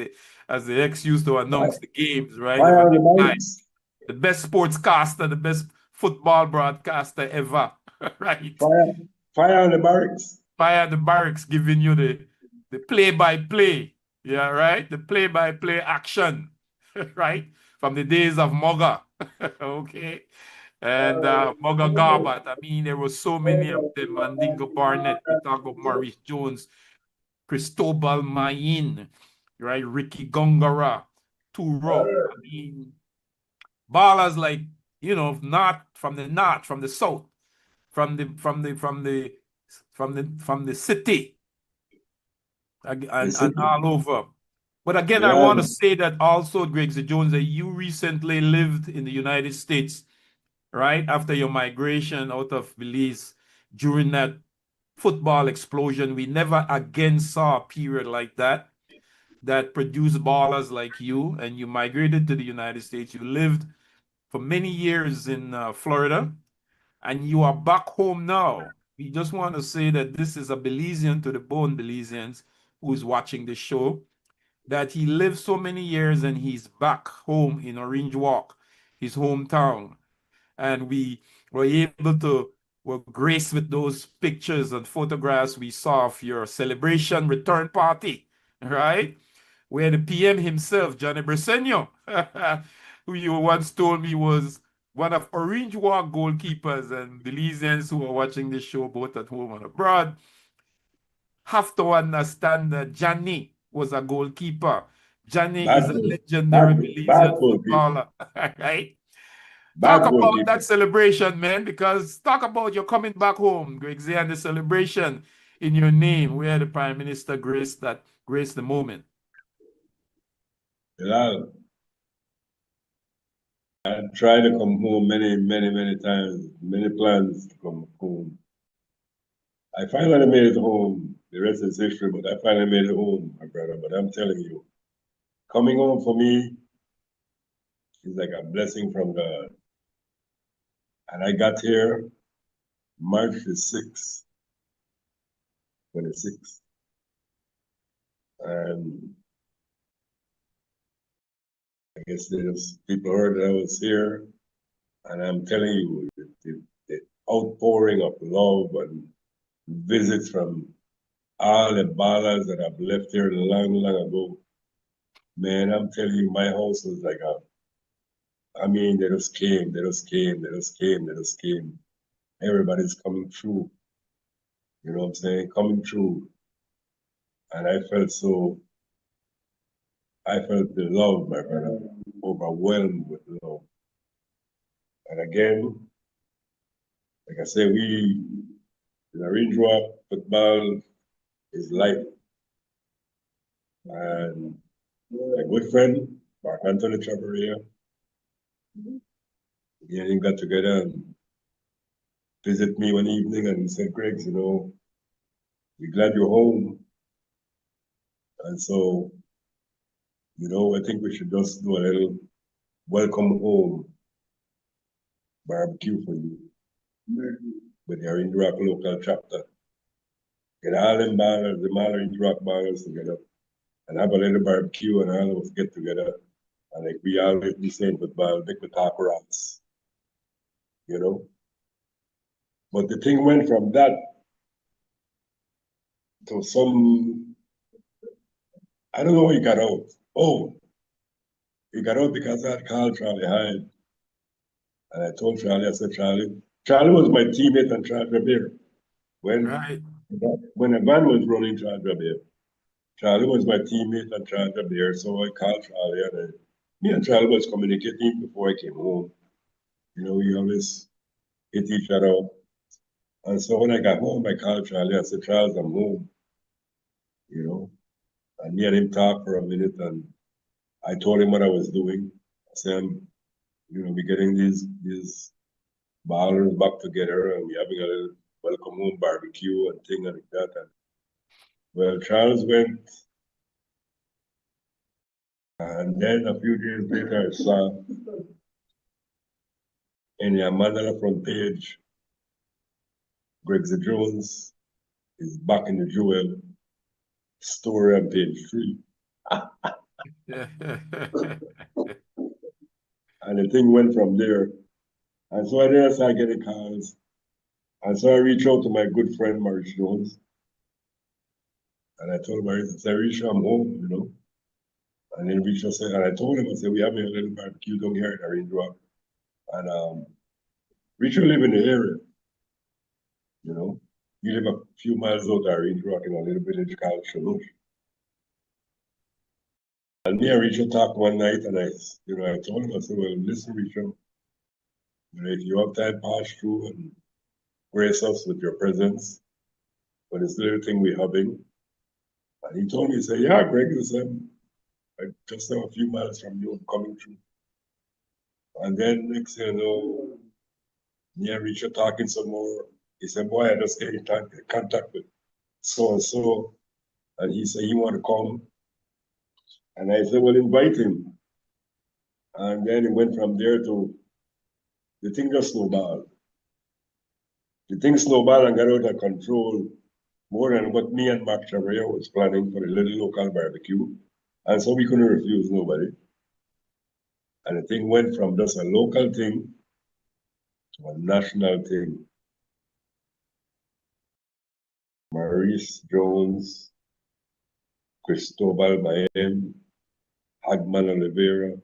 as the X used to announce the games, right? The best sportscaster, the best football broadcaster ever, right? Fire on the barracks. Fire the barracks, giving you the play-by-play, yeah, right? The play-by-play action, right? From the days of Mugga, okay? And Mugga Garbutt. I mean, there were so many of them. Mandingo Barnett, we talk about Maurice Jones, Cristobal Mayin, right? Ricky Gongora, Turo. I mean, ballers like, not from the south, from the city and all over. But again, I want to say that also, Gregsy Jones, that you recently lived in the United States, right? After your migration out of Belize during that football explosion. We never again saw a period like that produced ballers like you, and you migrated to the United States. You lived for many years in Florida, and you are back home now. We just want to say that this is a Belizean to the bone, Belizeans, who is watching the show, that he lived so many years and he's back home in Orange Walk, his hometown. And we were able to grace with those pictures and photographs we saw of your celebration return party, right? Where the PM himself, Johnny Briseno, who you once told me was one of Orange Walk goalkeepers, and Belizeans who are watching this show both at home and abroad have to understand that Johnny was a goalkeeper. Johnny Bad is a bull, legendary bad Belizean bull people. footballer, right? Bad Talk bull about that people. celebration, man, because talk about you coming back home, Gregsy, and the celebration in your name, where the Prime Minister graced the moment. Bilal, I tried to come home many times, many plans to come home. I finally made it home. The rest is history, but I finally made it home, my brother. But I'm telling you, coming home for me is like a blessing from God. And I got here March the 6th, 26th. And I guess there's people heard that I was here. And I'm telling you, the outpouring of love and visits from all the ballers that I've left here long ago. Man, I'm telling you, my house was like they just came. Everybody's coming through. You know what I'm saying? Coming through. And I felt the love, my brother, overwhelmed with love. And again, like I said, in a range rock, football is life. And my good friend, Mark Anthony Chavarria, he and him got together and visit me one evening and he said, Greg, we're glad you're home. And so, I think we should just do a little welcome home barbecue for you. With the Orange Rock local chapter. Get all them ballers, the Orange Rock ballers together and have a little barbecue and all of us get together. And like we always be saying football, make we talk rats. But the thing went from that to I don't know how he got out. Oh, he got out because I had called Charlie Hyde. And I told Charlie, I said, Charlie was my teammate and Charlie Rabir. When a van was running Charlie Rabir. Charlie was my teammate and Charlie Rabir, so I called Charlie and me and Charlie was communicating before I came home. We always hit each other up. And so when I got home, I called Charlie. I said, Charles, I'm home. And me and him talked for a minute and I told him what I was doing. I said, we're getting these ballers back together and we're having a little welcome home barbecue and thing like that. And well, Charles went, and then a few days later I saw in the Mandela front page, Gregsy Jones is back in the Jewel story on page 3. And the thing went from there. And so I started getting calls. And so I reached out to my good friend Maurice Jones. And I told Maurice, I said, Risha, I'm home, And then Risha said, and I told him, I said, we have a little barbecue down here at Orange Rock. And Risha live in the area, He live a few miles out of Orange Rock in a little village called Shalush. And me and Risha talked one night and I told him, I said, well, listen, Risha, if you have time, pass through and grace us with your presence for this little thing we're having. And he told me, he said, yeah, Greg, he said, I just have a few miles from you, I'm coming through. And then next thing you know, me and Richard talking some more. He said, boy, I just get in contact with so-and-so. And he said, he want to come. And I said, well, invite him. And then it went from there to, the thing just snowballed. The thing snowballed and got out of control more than what me and Mark Chavarria was planning for the little local barbecue. And so we couldn't refuse nobody. And the thing went from just a local thing to a national thing. Maurice Jones, Cristobal Mayen, Hagman Oliveira,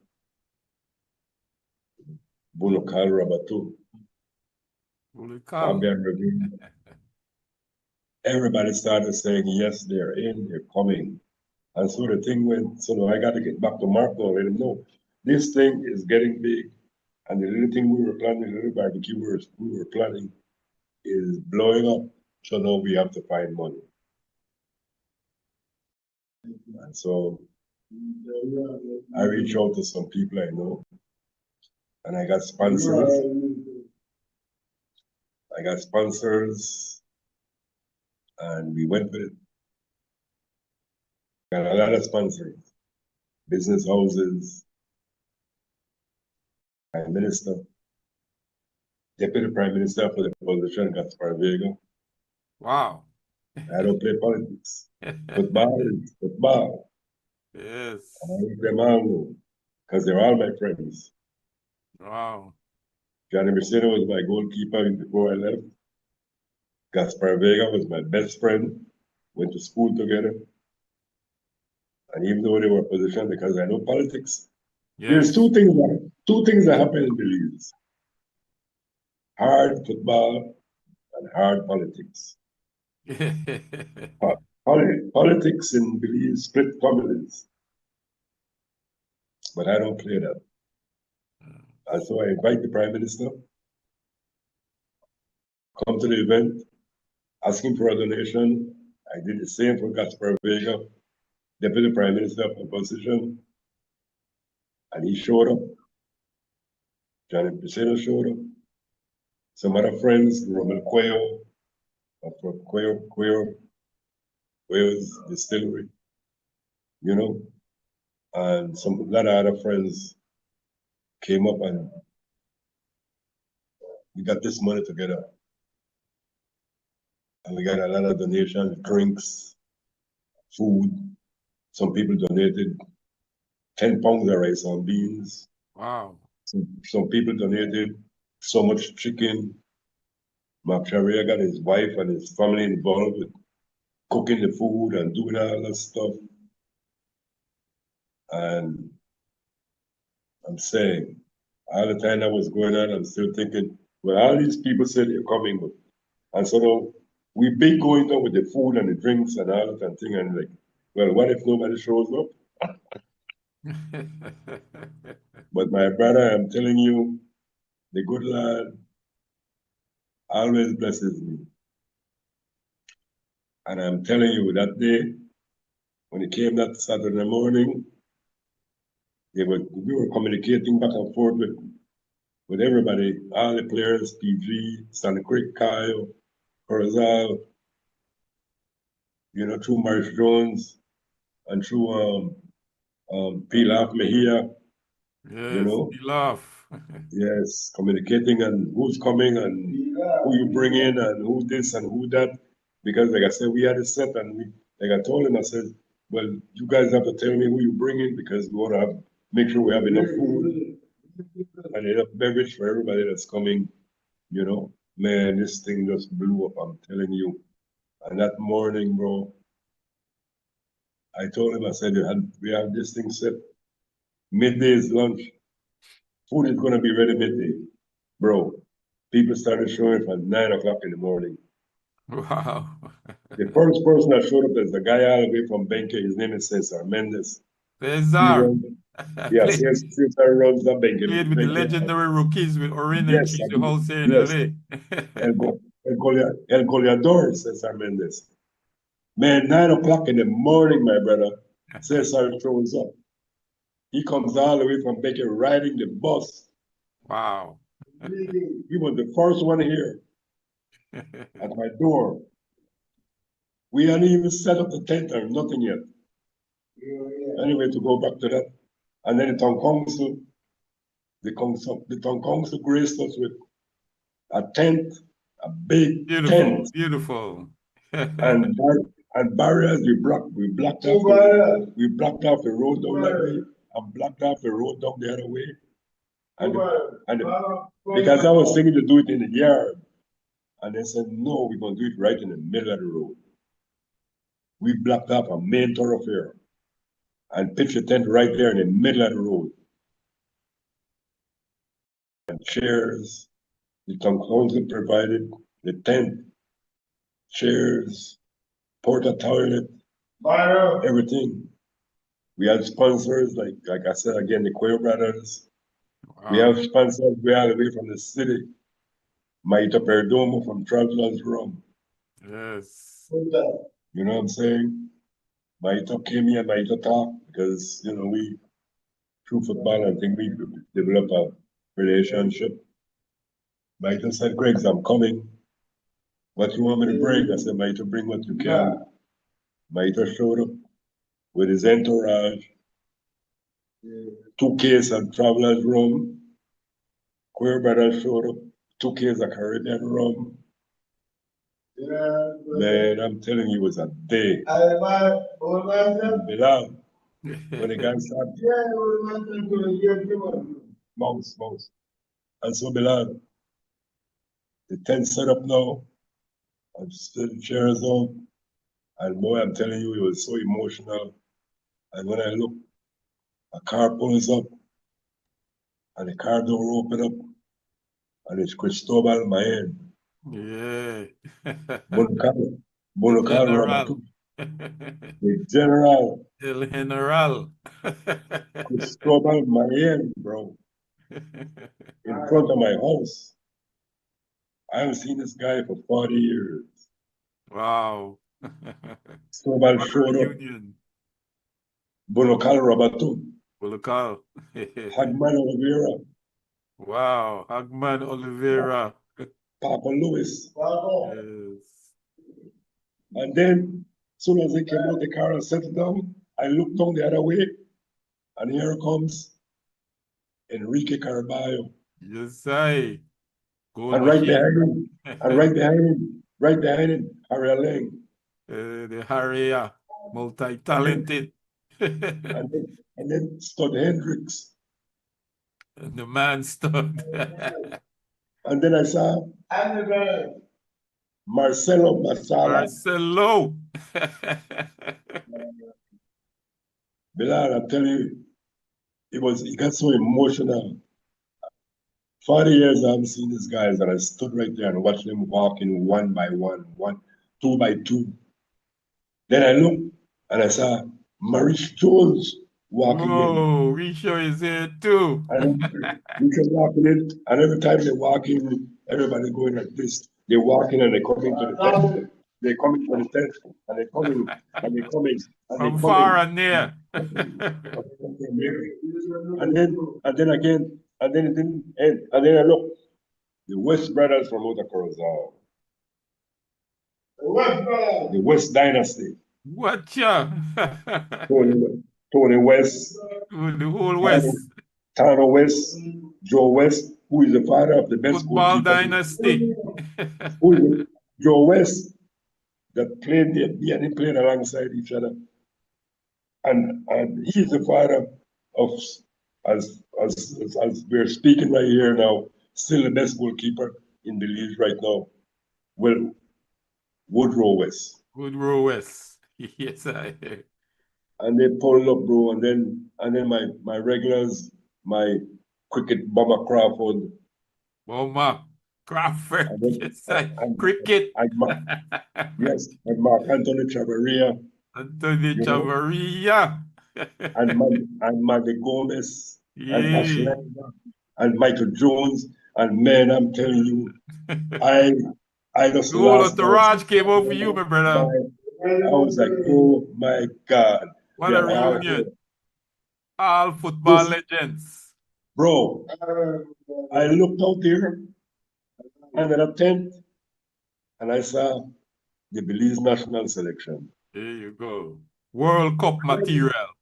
Bunokal Rabatu, Fabian Revere. Everybody started saying, yes, they're in, they're coming. And so the thing went, so now I got to get back to Mark now, let him know. This thing is getting big. And the little thing we were planning, the little barbecue we were planning is blowing up. So now we have to find money. And so I reached out to some people I know. And I got sponsors. And we went with it. Got a lot of sponsors, business houses, Prime Minister, Deputy Prime Minister for the position, Gaspar Vega. Wow. I don't play politics. Football is football. Yes. And I let them all know, because they're all my friends. Wow. Johnny Merceno was my goalkeeper before I left. Gaspar Vega was my best friend. Went to school together. And even though they were positioned, because I know politics, there's Yes. two things that happen in Belize. Hard football and hard politics. Politics in Belize split families. But I don't play that. And so I invite the Prime Minister, come to the event, asking for a donation. I did the same for Gaspar Vega, Deputy Prime Minister of Opposition, and he showed up. Johnny Piscino showed up. Some other friends, Romel Cuello, from Cuello's distillery, you know, and a lot of other friends came up and we got this money together. And we got a lot of donations, drinks, food. Some people donated 10 pounds of rice and beans. Wow. Some people donated so much chicken. Mark Sharia got his wife and his family involved with cooking the food and doing all that stuff. And I'm saying, all the time that was going on, I'm still thinking, well, all these people said they're coming, but and so now we big going down with the food and the drinks and all that thing, and like, well, what if nobody shows up? But my brother, I'm telling you, the good Lord always blesses me. And I'm telling you, that day, when it came that Saturday morning, we were communicating back and forth with everybody, all the players, PG, Stanley Creek, Kyle, Corazal, you know, through Maurice Jones and through Pilaf Mejia, Yes, you know. Pilaf. Yes, communicating and who's coming and who you bring in and who this and who that. Because like I said, we had a set and like I told him, I said, well, you guys have to tell me who you bring in because we want to make sure we have enough food and enough beverage for everybody that's coming, you know. Man, this thing just blew up, I'm telling you. And that morning, bro, I told him, I said, we have this thing set. Midday is lunch. Food is gonna be ready midday. Bro, people started showing from 9 o'clock in the morning. Wow. The first person that showed up is the guy all the way from Benke. His name is Cesar Mendes. Cesar. Yeah, Cesar runs the Benke. Played with the legendary rookies with Orin and Yes, Chief House here in yes. LA. El Goleador, Cesar Mendes. Man, 9 o'clock in the morning, my brother, Cesar shows up. He comes all the way from Benke riding the bus. Wow. He was the first one here at my door. We hadn't even set up the tent or nothing yet. Anyway, to go back to that. And then the town council graced us with a tent, a big tent. Beautiful. and barriers, we blocked off the road down that way and blocked off the road down the other way. Because I was thinking to do it in the yard. And they said, no, we're going to do it right in the middle of the road. We blocked off a main thoroughfare and pitched a tent right there in the middle of the road. And chairs, the town council provided the tent, chairs, porta toilet, everything. We have sponsors, like I said again, the Quayle Brothers. We Wow. have sponsors way all the way from the city. Maito Perdomo from Travelers Rum. Yes. You know what I'm saying? Maito came here, Maito talk, because, you know, we, through football, I think we develop a relationship. Maito said, Greggs, I'm coming. What you want me to bring? I said, Maito, bring what you can. Maito showed up with his entourage, 2 cases of Travelers Rum. Queer Brothers showed up, 2 cases of Caribbean Rum. Man, I'm telling you, it was a day. Bilal, when the guy started, mouse. And so Bilal, the tent set up now, I'm still the chairs on, and boy, I'm telling you, it was so emotional. And when I look, a car pulls up, and the car door open up, and it's Cristobal Mayen. Yeah. Bonocal General. Rabatu, the general, El General. Cristobal Mayen, bro, in front of my house. I haven't seen this guy for 40 years. Wow. Cristobal What a showed up, reunion. Bonocal Rabatu, Bulukal. Hagman Oliveira, Wow. Hagman Oliveira. Papa Lewis. Yes. And then, as soon as they came out the car and settled down, I looked down the other way, and here comes Enrique Carballo. Yes, I. Goal And right machine. behind him, ARIA Lang. The ARIA. Multi-talented. And then Stud Hendricks. And the man stud. And then I saw Marcelo Masala. Marcelo. Bilal, I'm telling you, it got so emotional. 40 years I haven't seen these guys, and I stood right there and watched them walking one by one, 2 by 2. Then I looked and I saw Maurice Jones walking in. Whoa, Risho is here too. And we kept walking in, and every time they walk in, everybody going like this. They walk in and they come into the tent. They come into the tent, and they coming, and they coming, and they From coming. far and near. And then again, and then it didn't end. And then I look, the West brothers from Oda Corozal. The West Dynasty. Watcha. Tony West. The whole West. Tano West, Joe West, who is the father of the best Football goalkeeper. dynasty. Joe West, that played they played alongside each other. And he's the father of, as we're speaking right here now, still the best goalkeeper in the league right now. Well, Woodrow West. Woodrow West. Yes, I hear. And they pulled up, bro, and then my regulars, my cricket Bomber Crawford. Bomber Crawford. And then, Yes, I cricket. Yes, and Mark Anthony Chavarria. Anthony Chavarria. and Maggie Gomez. Yeah. And Ashley and Michael Jones. And man, I'm telling you, I just The whole lost entourage came over you, my brother. I was like, oh my God. What a reunion. All football legends. Bro, I looked out there under the tent and I saw the Belize national selection. There you go. World Cup material.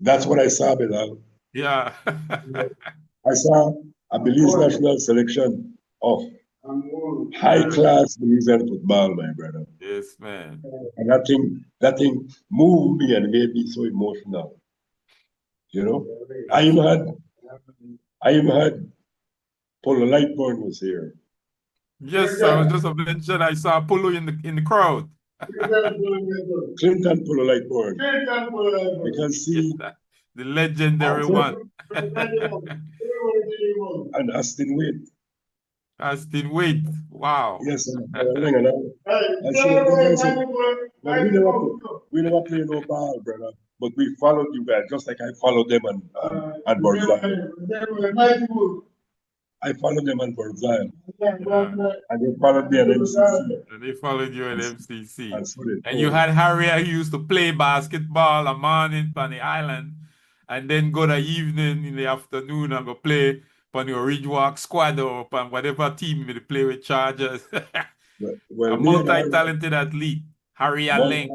That's what I saw, Bilal. Yeah. I saw a Belize national selection of high-class Belizean football, my brother. Yes, man. And that thing moved me and made me so emotional. You know, I even had Polo Lightburn was here. Yes, I was just mentioning I saw Pulu in the crowd. Clinton Polo Lightburn. Because see, yes, the legendary one. And Austin Wade. Austin Wade. Wow. Yes, But we never play no ball, brother. But we followed you guys, just like I followed them and Birdseye. I followed them on Birdseye. And they followed me at MCC. And they followed you at MCC. And so they And you had ARIA who used to play basketball a morning on the island and then go the evening in the afternoon and go play on your Ridgewalk squad or on whatever team you play with Chargers. Well, A multi-talented athlete, ARIA Link.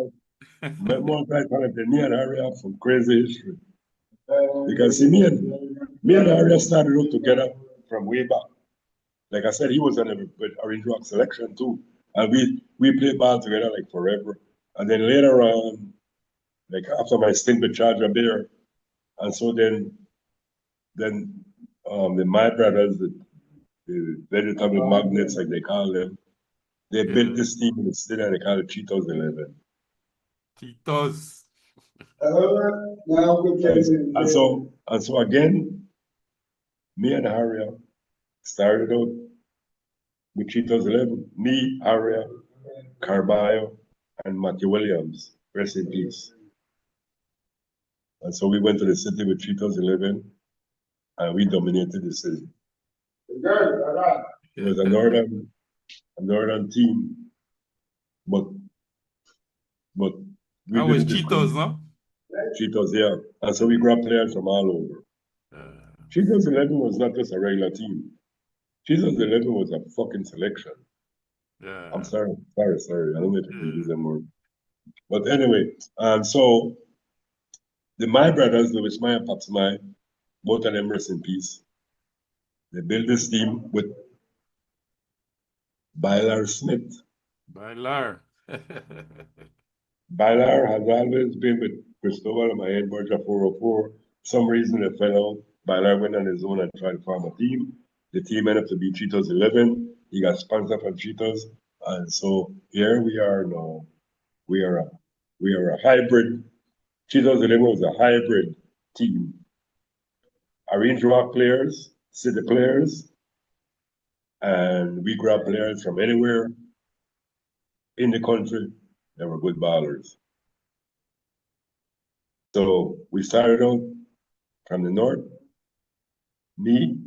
Multi-talented. Me and ARIA have some crazy history. Because see, me and ARIA started out together from way back. Like I said, he was on a Orange Rock selection too. And we played ball together like forever. And then later on, like after my stint with Charger Bear, and so then the My Brothers, the vegetable magnets, like they call them, they built this team in the city and they call it Cheetos 11. Cheetos. And so again, me and ARIA started out with Cheetos 11. Me, ARIA, Carballo, and Matthew Williams. Rest in peace. And so we went to the city with Cheetos 11 and we dominated the city. It was a northern team, but we was Cheetos, no? Cheetos, yeah. And so we grabbed players from all over. Cheetos 11 was not just a regular team. Cheetos 11 was a fucking selection. Yeah. I'm sorry. I don't need to use them more. But anyway, and so the My Brothers, the Wish My and Pops My, both of them rest in peace. They built this team with BILAL Smith. BILAL. BILAL has always been with Cristobal and my head Borgia 404. For some reason they fell out. BILAL went on his own and tried to form a team. The team ended up to be Cheetos 11. He got sponsored from Cheetos. And so here we are now. We are a hybrid. Cheetos 11 was a hybrid team. Orange Rock players, city players, and we grab players from anywhere in the country that were good ballers. So we started out from the north, me,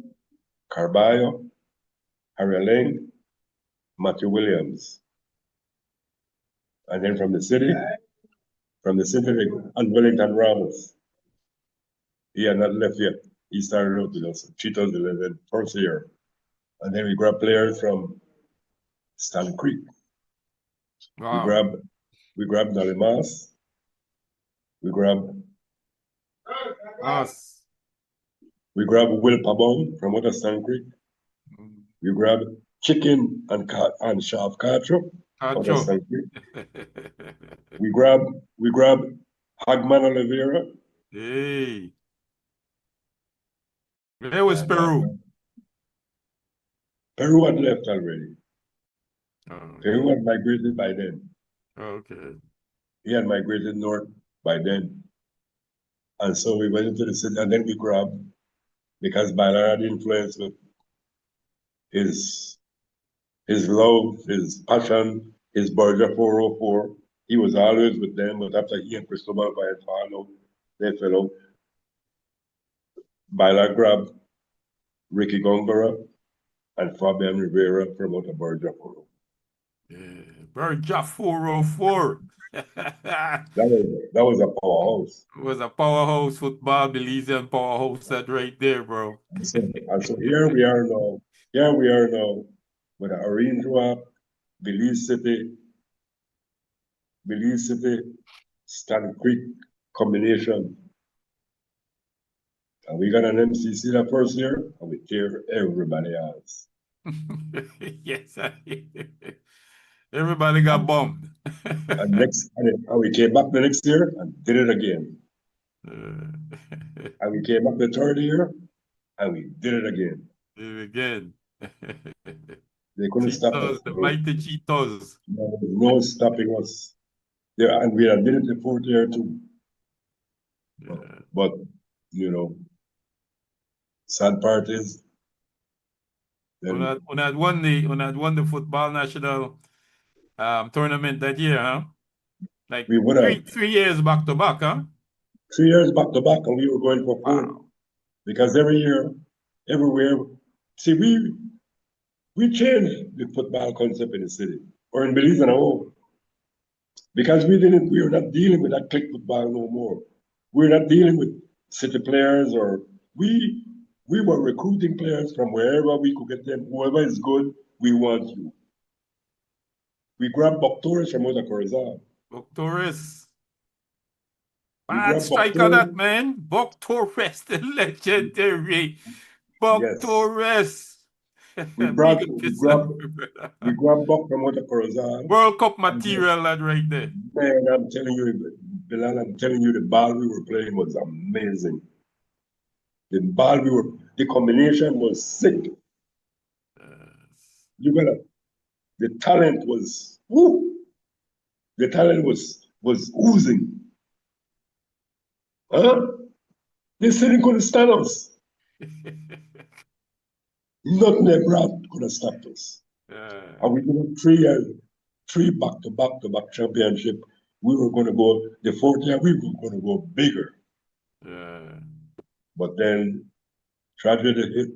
Carballo, ARIA Lane, Matthew Williams. And then from the city, and Wellington Ramos. He had not left yet. He started out with us, Cheetos 11, first year. And then we grabbed players from Stan Creek. Wow. We grabbed Nalimas. We grabbed us. We grabbed Will Pabon from Water Stan Creek. We grabbed Chicken and Sharp Cacho. We grabbed Hagman Oliveira. Hey. Where was Peru? Peru had left already. Oh, okay. Peru had migrated by then. Okay. He had migrated north by then. And so we went into the city and then we grabbed, because BILAL had influence with his love, his passion, his Borgia 404. He was always with them, but after he and Cristobal followed, they fell out. BILAL grabbed Ricky Gongora and Fabian Rivera from out of Borgia 404. Yeah, Borgia 404. That was a powerhouse. It was a powerhouse football, Belizean powerhouse that right there, bro. And so here we are now with an Orange Rock, Belize City, Stan Creek combination. And we got an MCC that first year, and we tear everybody else. Yes, everybody got bummed. and we came back the next year and did it again. And we came back the third year and we did it again. They couldn't stop us. The mighty Cheetos. No stopping us. Yeah, and we did it the fourth year too. Yeah. But you know, sad part is when I won the football national tournament that year, huh? Like We would have 3 years back to back, huh? 3 years back to back, and we were going for 4. Wow. Because every year, everywhere, see, we changed the football concept in the city or in Belize and all. Because we were not dealing with that click football no more. We're not dealing with city players, or we were recruiting players from wherever we could get them. Whoever is good, we want you. We grabbed Buck Torres from Mother Corazon. Buck Torres. We Bad grabbed Buck striker Torres. that, man. Buck Torres, the legendary Buck Yes. Torres. We grabbed Buck from Mother Corazon. World Cup material that right there. Man, I'm telling you, Bilal, I'm telling you, the ball we were playing was amazing. The combination was sick. The talent was, woo! The talent was oozing. Huh? They said they couldn't stand us. Nothing they brought could have stopped us. And we did 3 years, 3 back-to-back championship. We were going to go, the 4th year, we were going to go bigger. But then tragedy hit.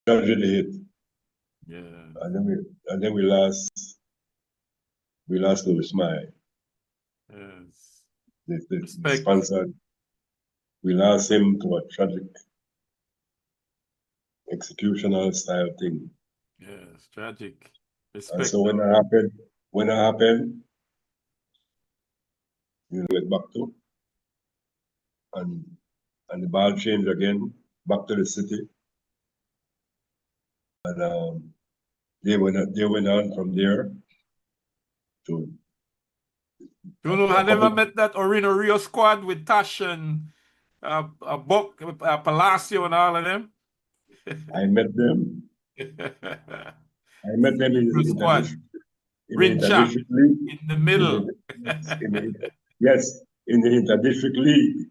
And then we lost Louis Mai. Yes. The sponsor. We lost him to a tragic executional style thing. Yes, tragic. Respect. And so when that happened, you went back to, and the ball changed again, back to the city. And they went on from there to. You know, I never met that Orino Rio squad with Tash and Buck, Palacio and all of them. I met them. I met them in the squad. Interdistrict League. In the middle. Yes, in the Interdistrict League.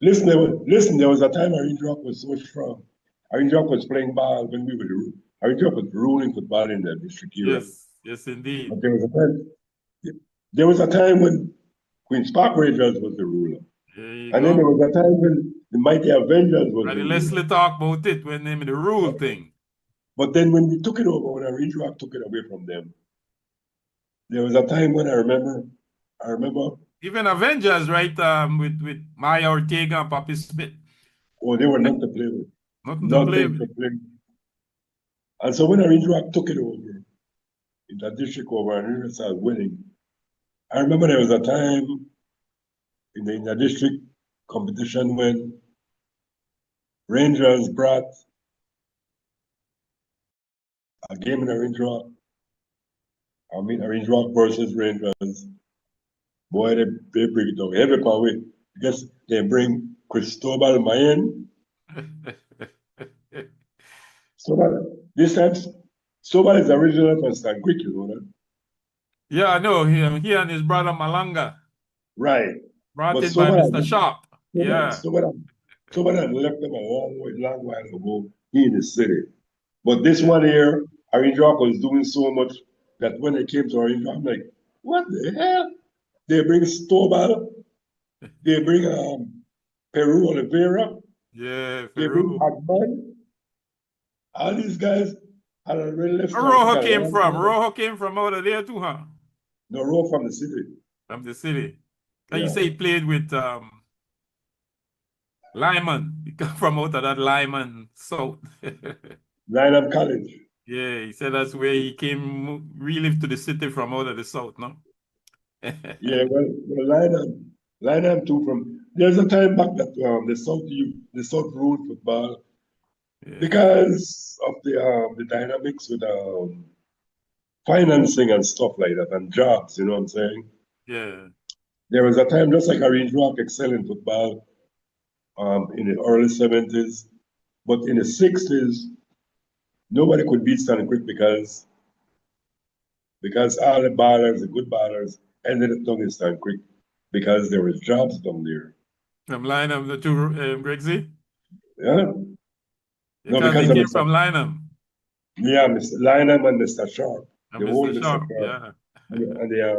Listen, there was a time Orange Rock was so strong. Orange Rock was playing ball when we were Orange Rock was ruling football in the district area. Yes, indeed. But there was a time when Queen's Park Rangers was the ruler. And then there was a time when the Mighty Avengers was the ruler. Let's talk about it when they made the rule thing. But then when we took it over, when Orange Rock took it away from them, there was a time when I remember. Even Avengers, right? With Maya Ortega and Papi Smith. Oh, they were not to play with. Nothing to play with. And so when Orange Rock took it over, in that district over, and Orange started winning, I remember there was a time in the district competition when Rangers brought a game in Orange Rock. I mean, Orange Rock versus Rangers. Boy, they bring it down every way. I guess they bring Cristobal Mayen. This time, Cristobal is original from Stan Creek, you know that? Yeah, I know. He and his brother Malanga. Right. Brought in by Mr. Sharp. Somebody had left them a long while ago in the city. But this one here, Orange Rock was doing so much that when they came to Orange Rock, I'm like, what the hell? They bring Stobal, they bring Peru Oliveira, they bring Agman. All these guys had already left. Rojo came from? Rojo came from out of there too, huh? No, Rojo from the city. From the city. Like you say he played with Lyman. He come from out of that Lyman South. Lyman College. Yeah, he said that's where he came, relived to the city from out of the South, no? Yeah, well, Lyman too from. There's a time back that the South ruled football because of the dynamics with financing and stuff like that and jobs. You know what I'm saying? Yeah. There was a time just like Orange Rock excelled in football in the early 70s, but in the 60s nobody could beat Stan Creek because all the ballers, the good ballers, ended up down in Stan Creek because there was jobs down there. From Lynham to Gregsy? Yeah. Because they came from Lynham. Yeah, Mr. Lynham and Mr. Sharp. And The whole Mr. Mr. Sharp, Sharp. yeah.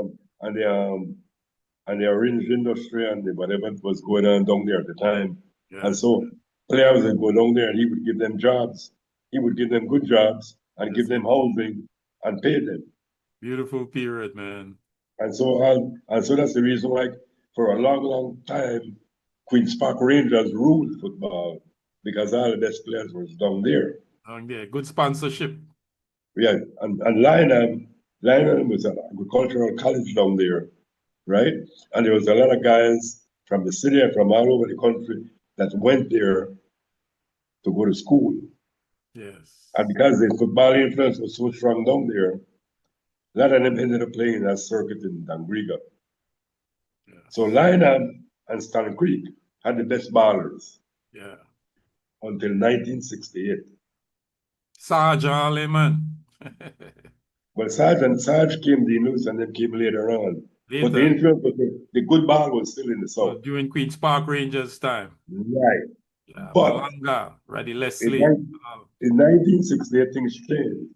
And the orange industry and whatever was going on down there at the time. And Yes. so players would go down there and he would give them jobs. He would give them good jobs and Yes, give them indeed. housing and pay them. Beautiful period, man. And so that's the reason why for a long, long time, Queen's Park Rangers ruled football because all the best players was down there. Down there. Good sponsorship. Yeah, and Lynham was an agricultural college down there, right? And there was a lot of guys from the city and from all over the country that went there to go to school. Yes. And because the football influence was so strong down there, a lot of them ended up playing in that circuit in Dangriga. Yes. So Lynham and Stan Creek had the best ballers Yeah. until 1968. Sarge Alley, man. Well, Sarge came, the Lewis, and then came later on. But the Later, influence was the good ball was still in the south. during Queen's Park Rangers time. Right. Yeah, But Malanga, Reddy in, Leslie. in 1968, things changed.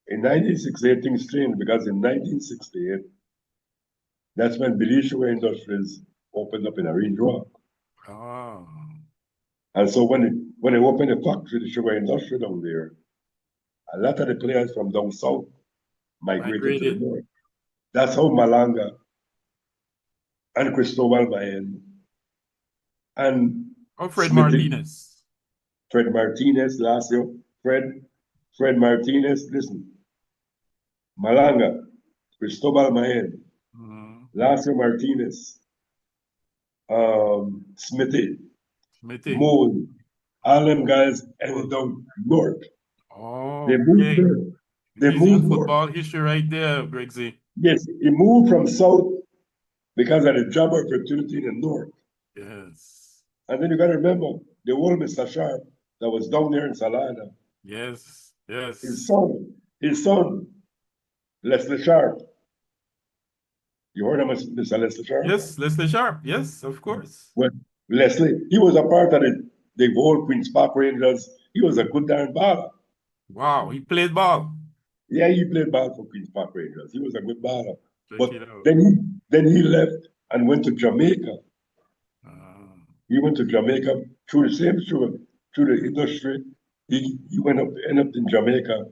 In 1968, things changed because in 1968, that's when Billy Sugar Industries opened up in Orange Walk. Oh. And so when they opened the factory, the sugar industry down there, a lot of the players from down south migrated to the north. That's how Malanga and Cristobal Mayen and Fred Smithy, Martinez. Fred Martinez last year. Fred Martinez, listen. Malanga, Cristobal Mayen, last year Martinez, Smithy, Mold, all them guys ended down north. Oh, they moved there. They moved football north. history right there, Gregsy. Yes, he moved from south because of the job opportunity in the north. Yes. And then you got to remember the old Mr. Sharp that was down there in Salada. Yes, yes. His son, Leslie Sharp. You heard of Mr. Leslie Sharp? Yes, Leslie Sharp. Yes, of course. Well, Leslie, he was a part of the whole Queen's Park Rangers. He was a good darn baller. Wow, he played ball. Yeah, he played ball for Queen's Park Rangers. He was a good baller. But Check it out. then he left and went to Jamaica. He went to Jamaica through the same through the industry. He ended up in Jamaica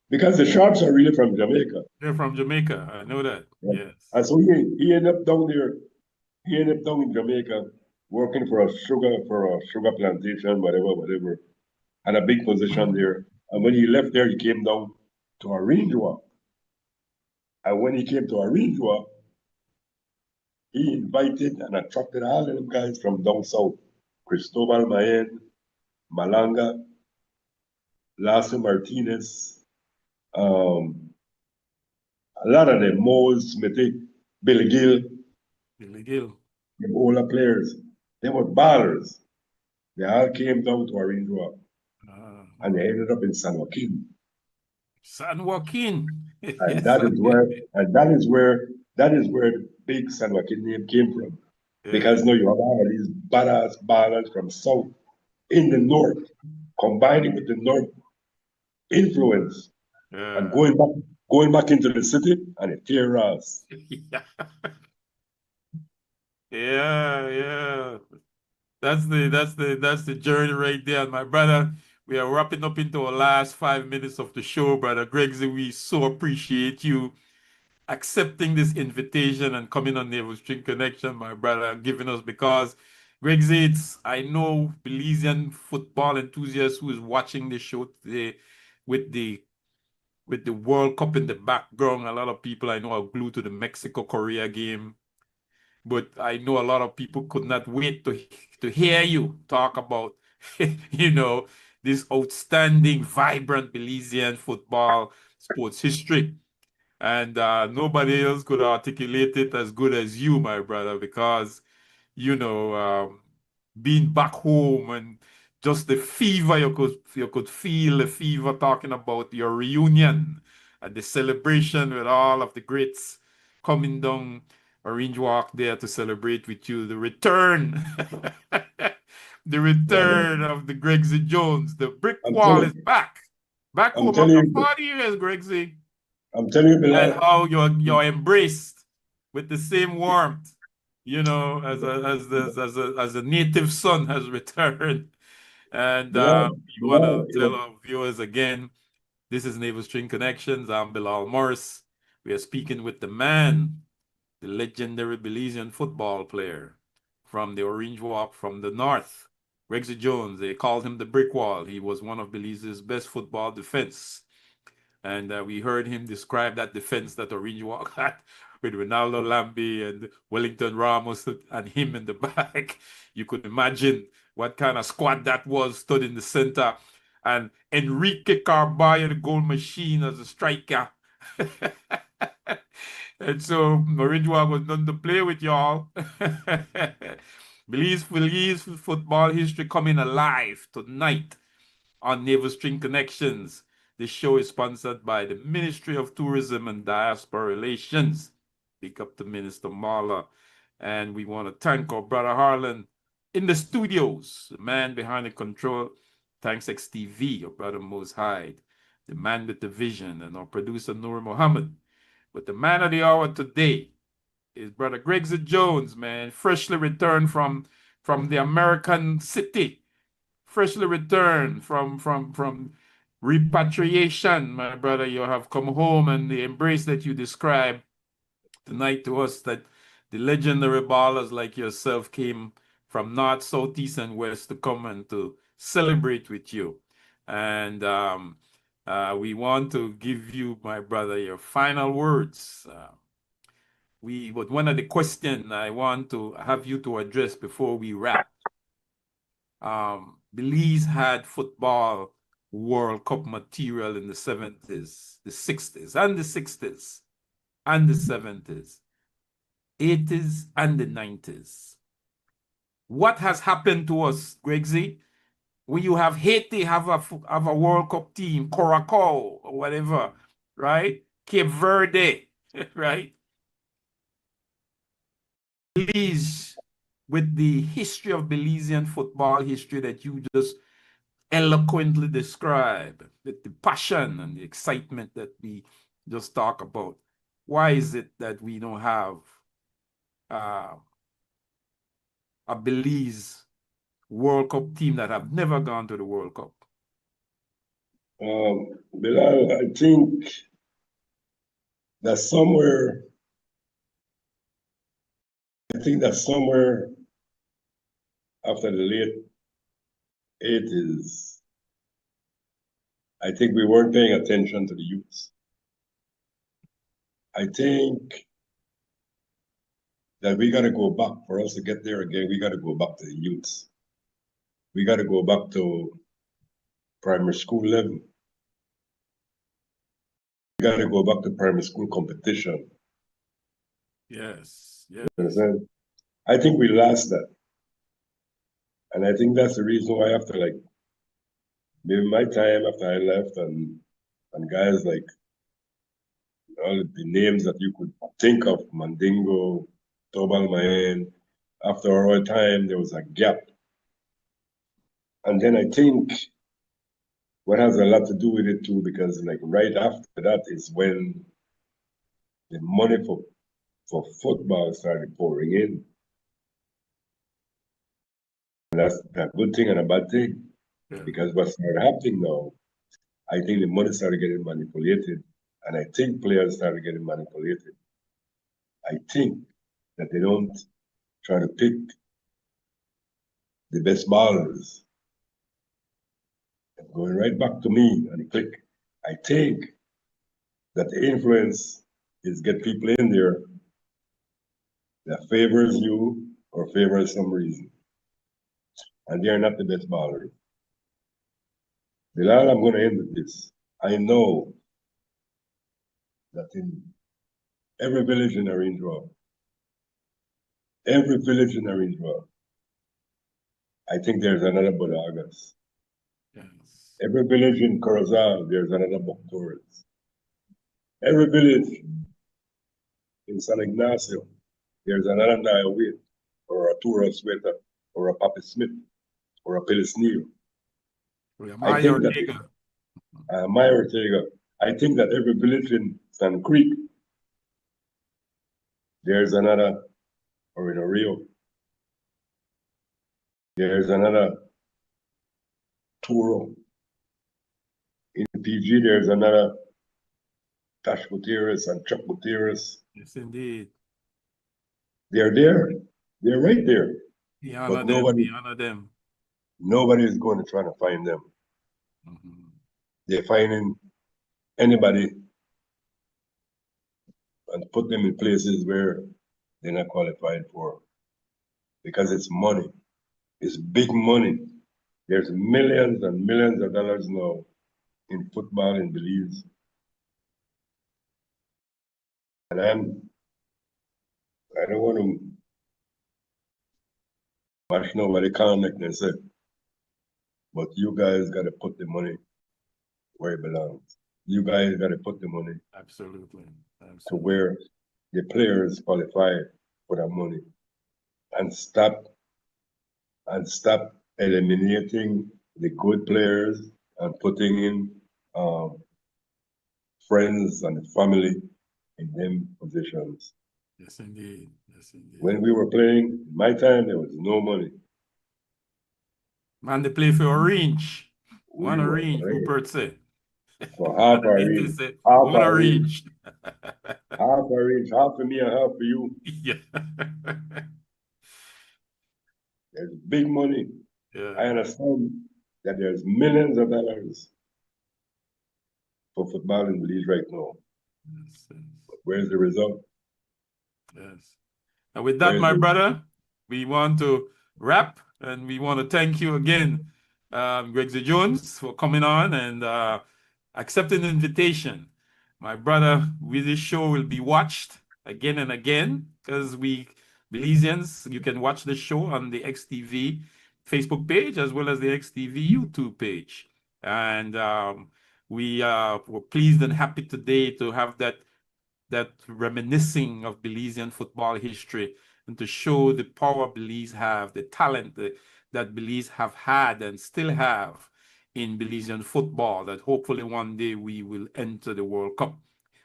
because the Sharps are really from Jamaica. They're from Jamaica. I know that. Yeah. Yes. And so he ended up down there. He ended up down in Jamaica working for a sugar plantation, whatever, had a big position there. And when he left there, he came down to Orangewa. And when he came to Orangewa, he invited and attracted all of them guys from down south. Cristobal Mayen, Malanga, Lasso Martinez, a lot of them, Mose, Smithy, Billy Gill, the older players. They were ballers. They all came down to Orangewa. And they ended up in San Joaquin. San Joaquin. And that is where the big San Joaquin name came from. Yeah. Because now you have all of these badass ballers from south in the north, combining with the north influence and going back into the city and it tear us. Yeah. That's the journey right there, my brother. We are wrapping up into our last 5 minutes of the show, brother Gregsy. We so appreciate you accepting this invitation and coming on Navel String Connection, my brother, and giving us, because Gregsy, I know Belizean football enthusiasts who is watching the show today with the World Cup in the background. A lot of people I know are glued to the Mexico-Korea game. But I know a lot of people could not wait to hear you talk about, this outstanding, vibrant Belizean football sports history. And nobody else could articulate it as good as you, my brother, because, being back home and just the fever, you could feel the fever talking about your reunion and the celebration with all of the greats coming down Orange Walk there to celebrate with you the return. The return of the Gregsy Jones. The brick wall is back. Back I'm home telling after you, 40 years, Gregsy, I'm telling you, and Bilal. how you're embraced with the same warmth, you know, as a native son has returned. And Bilal, we want to Bilal, tell our viewers again, this is Naval String Connections. I'm Bilal Morris. We are speaking with the man, the legendary Belizean football player from the Orange Walk from the north, Gregsy Jones. They called him the brick wall. He was one of Belize's best football defense. And we heard him describe that defense that Orange Walk had with Ronaldo Lambi and Wellington Ramos and him in the back. You could imagine what kind of squad that was, stood in the center. And Enrique Carballo, the goal machine as a striker. And so Orange Walk was done to play with y'all. Belize football history coming alive tonight on Naval String Connections. This show is sponsored by the Ministry of Tourism and Diaspora Relations. Big up to Minister Marla. And we want to thank our brother Harlan in the studios, the man behind the control. Thanks XTV, our brother Mose Hyde, the man with the vision, and our producer Noor Mohammed. But the man of the hour today is brother Gregsy Jones, man, freshly returned from the American city, freshly returned from repatriation, my brother. You have come home, and the embrace that you describe tonight to us, that the legendary ballers like yourself came from north, south, east, and west to come and to celebrate with you. And we want to give you, my brother, your final words. But one of the questions I want to have you to address before we wrap. Belize had football World Cup material in the 70s, the 60s, and the 60s, and the 70s, 80s, and the 90s. What has happened to us, Gregsy? When you have Haiti have a World Cup team, Curacao or whatever, right? Cape Verde, right? Belize, with the history of Belizean football history that you just eloquently describe, with the passion and the excitement that we just talk about, why is it that we don't have a Belize World Cup team that have never gone to the World Cup? Bilal, I think that somewhere after the late 80s, I think we weren't paying attention to the youths. I think that we got to go back. For us to get there again, we got to go back to the youths. We got to go back to primary school level. We got to go back to primary school competition. Yes, You understand? I think we lost that. And I think that's the reason why after, like, maybe my time after I left, and guys like all the names that you could think of, Mandingo, Tobal Mayen, after our time, there was a gap. And then I think what has a lot to do with it too, because like right after that is when the money for football started pouring in. And that's a good thing and a bad thing. yeah. Because what started happening now, I think the money started getting manipulated, and I think players started getting manipulated. I think that they don't try to pick the best ballers. And going right back to me and the click, I think that the influence is get people in there that favors you or favors some reason. And they're not the best ballers. Bilal, I'm going to end with this. I know that in every village in Orange Walk, I think there's another Bodagas. Yes. Every village in Corozal, there's another Boctores. Every village in San Ignacio, there's another Niawit, or a Tura Sweta, or a Papi Smith, or a Pilis Neal. I think that I admire Ortega. I think that every village in Sand Creek, there's another, or in Rio, there's another Turo. In PG, there's another Tash Gutierrez and Chuck Gutierrez. Yes, indeed. They're there. They're right there. We honor them. Nobody, We honor them. nobody is going to try to find them. Mm-hmm. They're finding anybody and put them in places where they're not qualified for, because it's money. It's big money. There's millions and millions of dollars now in football in Belize. And I don't want to mash nobody can't make them say, but you guys got to put the money where it belongs. You guys got to put the money Absolutely. to where the players qualify for that money, and stop eliminating the good players and putting in friends and family in them positions. Yes, indeed. Yes, indeed. When we were playing, in my time, there was no money. Man, they play for a range. We One a were range, playing Rupert said. for half our They range. say, Half one a our range. range. Half our range, half for me and half for you. Yeah. There's big money. Yeah. I understand that there's millions of dollars for football in Belize right now. Yes, yes. But where's the result? Yes. And with that, my brother, we want to wrap, and we want to thank you again, Greg Z. Jones, for coming on and accepting the invitation. My brother, with this show will be watched again and again, because we Belizeans, you can watch the show on the XTV Facebook page as well as the XTV YouTube page. And we were pleased and happy today to have that reminiscing of Belizean football history, and to show the power Belize have, the talent that Belize have had and still have in Belizean football, that hopefully one day we will enter the World Cup.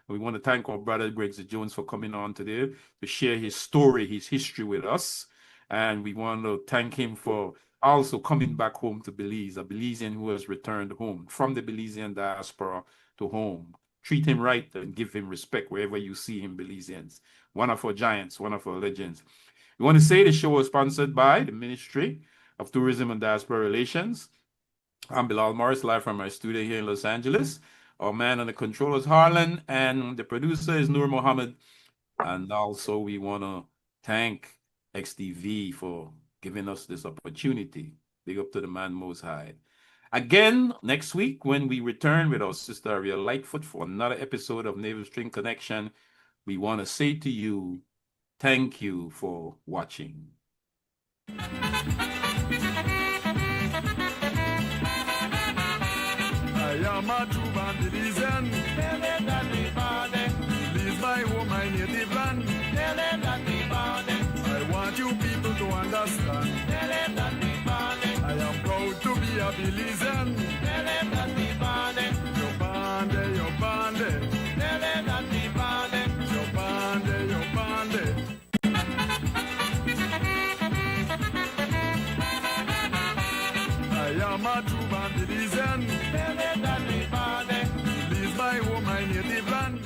We want to thank our brother Greg Z. Jones for coming on today to share his story, his history with us. And we want to thank him for also coming back home to Belize, a Belizean who has returned home from the Belizean diaspora to home. Treat him right and give him respect wherever you see him, Belizeans. One of our giants, one of our legends. We want to say the show was sponsored by the Ministry of Tourism and Diaspora Relations. I'm Bilal Morris, live from my studio here in Los Angeles. Our man on the control is Harlan, and the producer is Nur Mohammed. And also we want to thank XTV for giving us this opportunity. Big up to the man Most High. Again, next week, when we return with our sister ARIA LIGHTFOOT for another episode of Navel String Connection, we want to say to you, thank you for watching. I am a true Belizean. Belize my home, my native land. I want you people to understand. I am proud to be a Belizean. Your bande, your bande. Your bande, your bande. I am a true Belizean. Belize my home, my native land.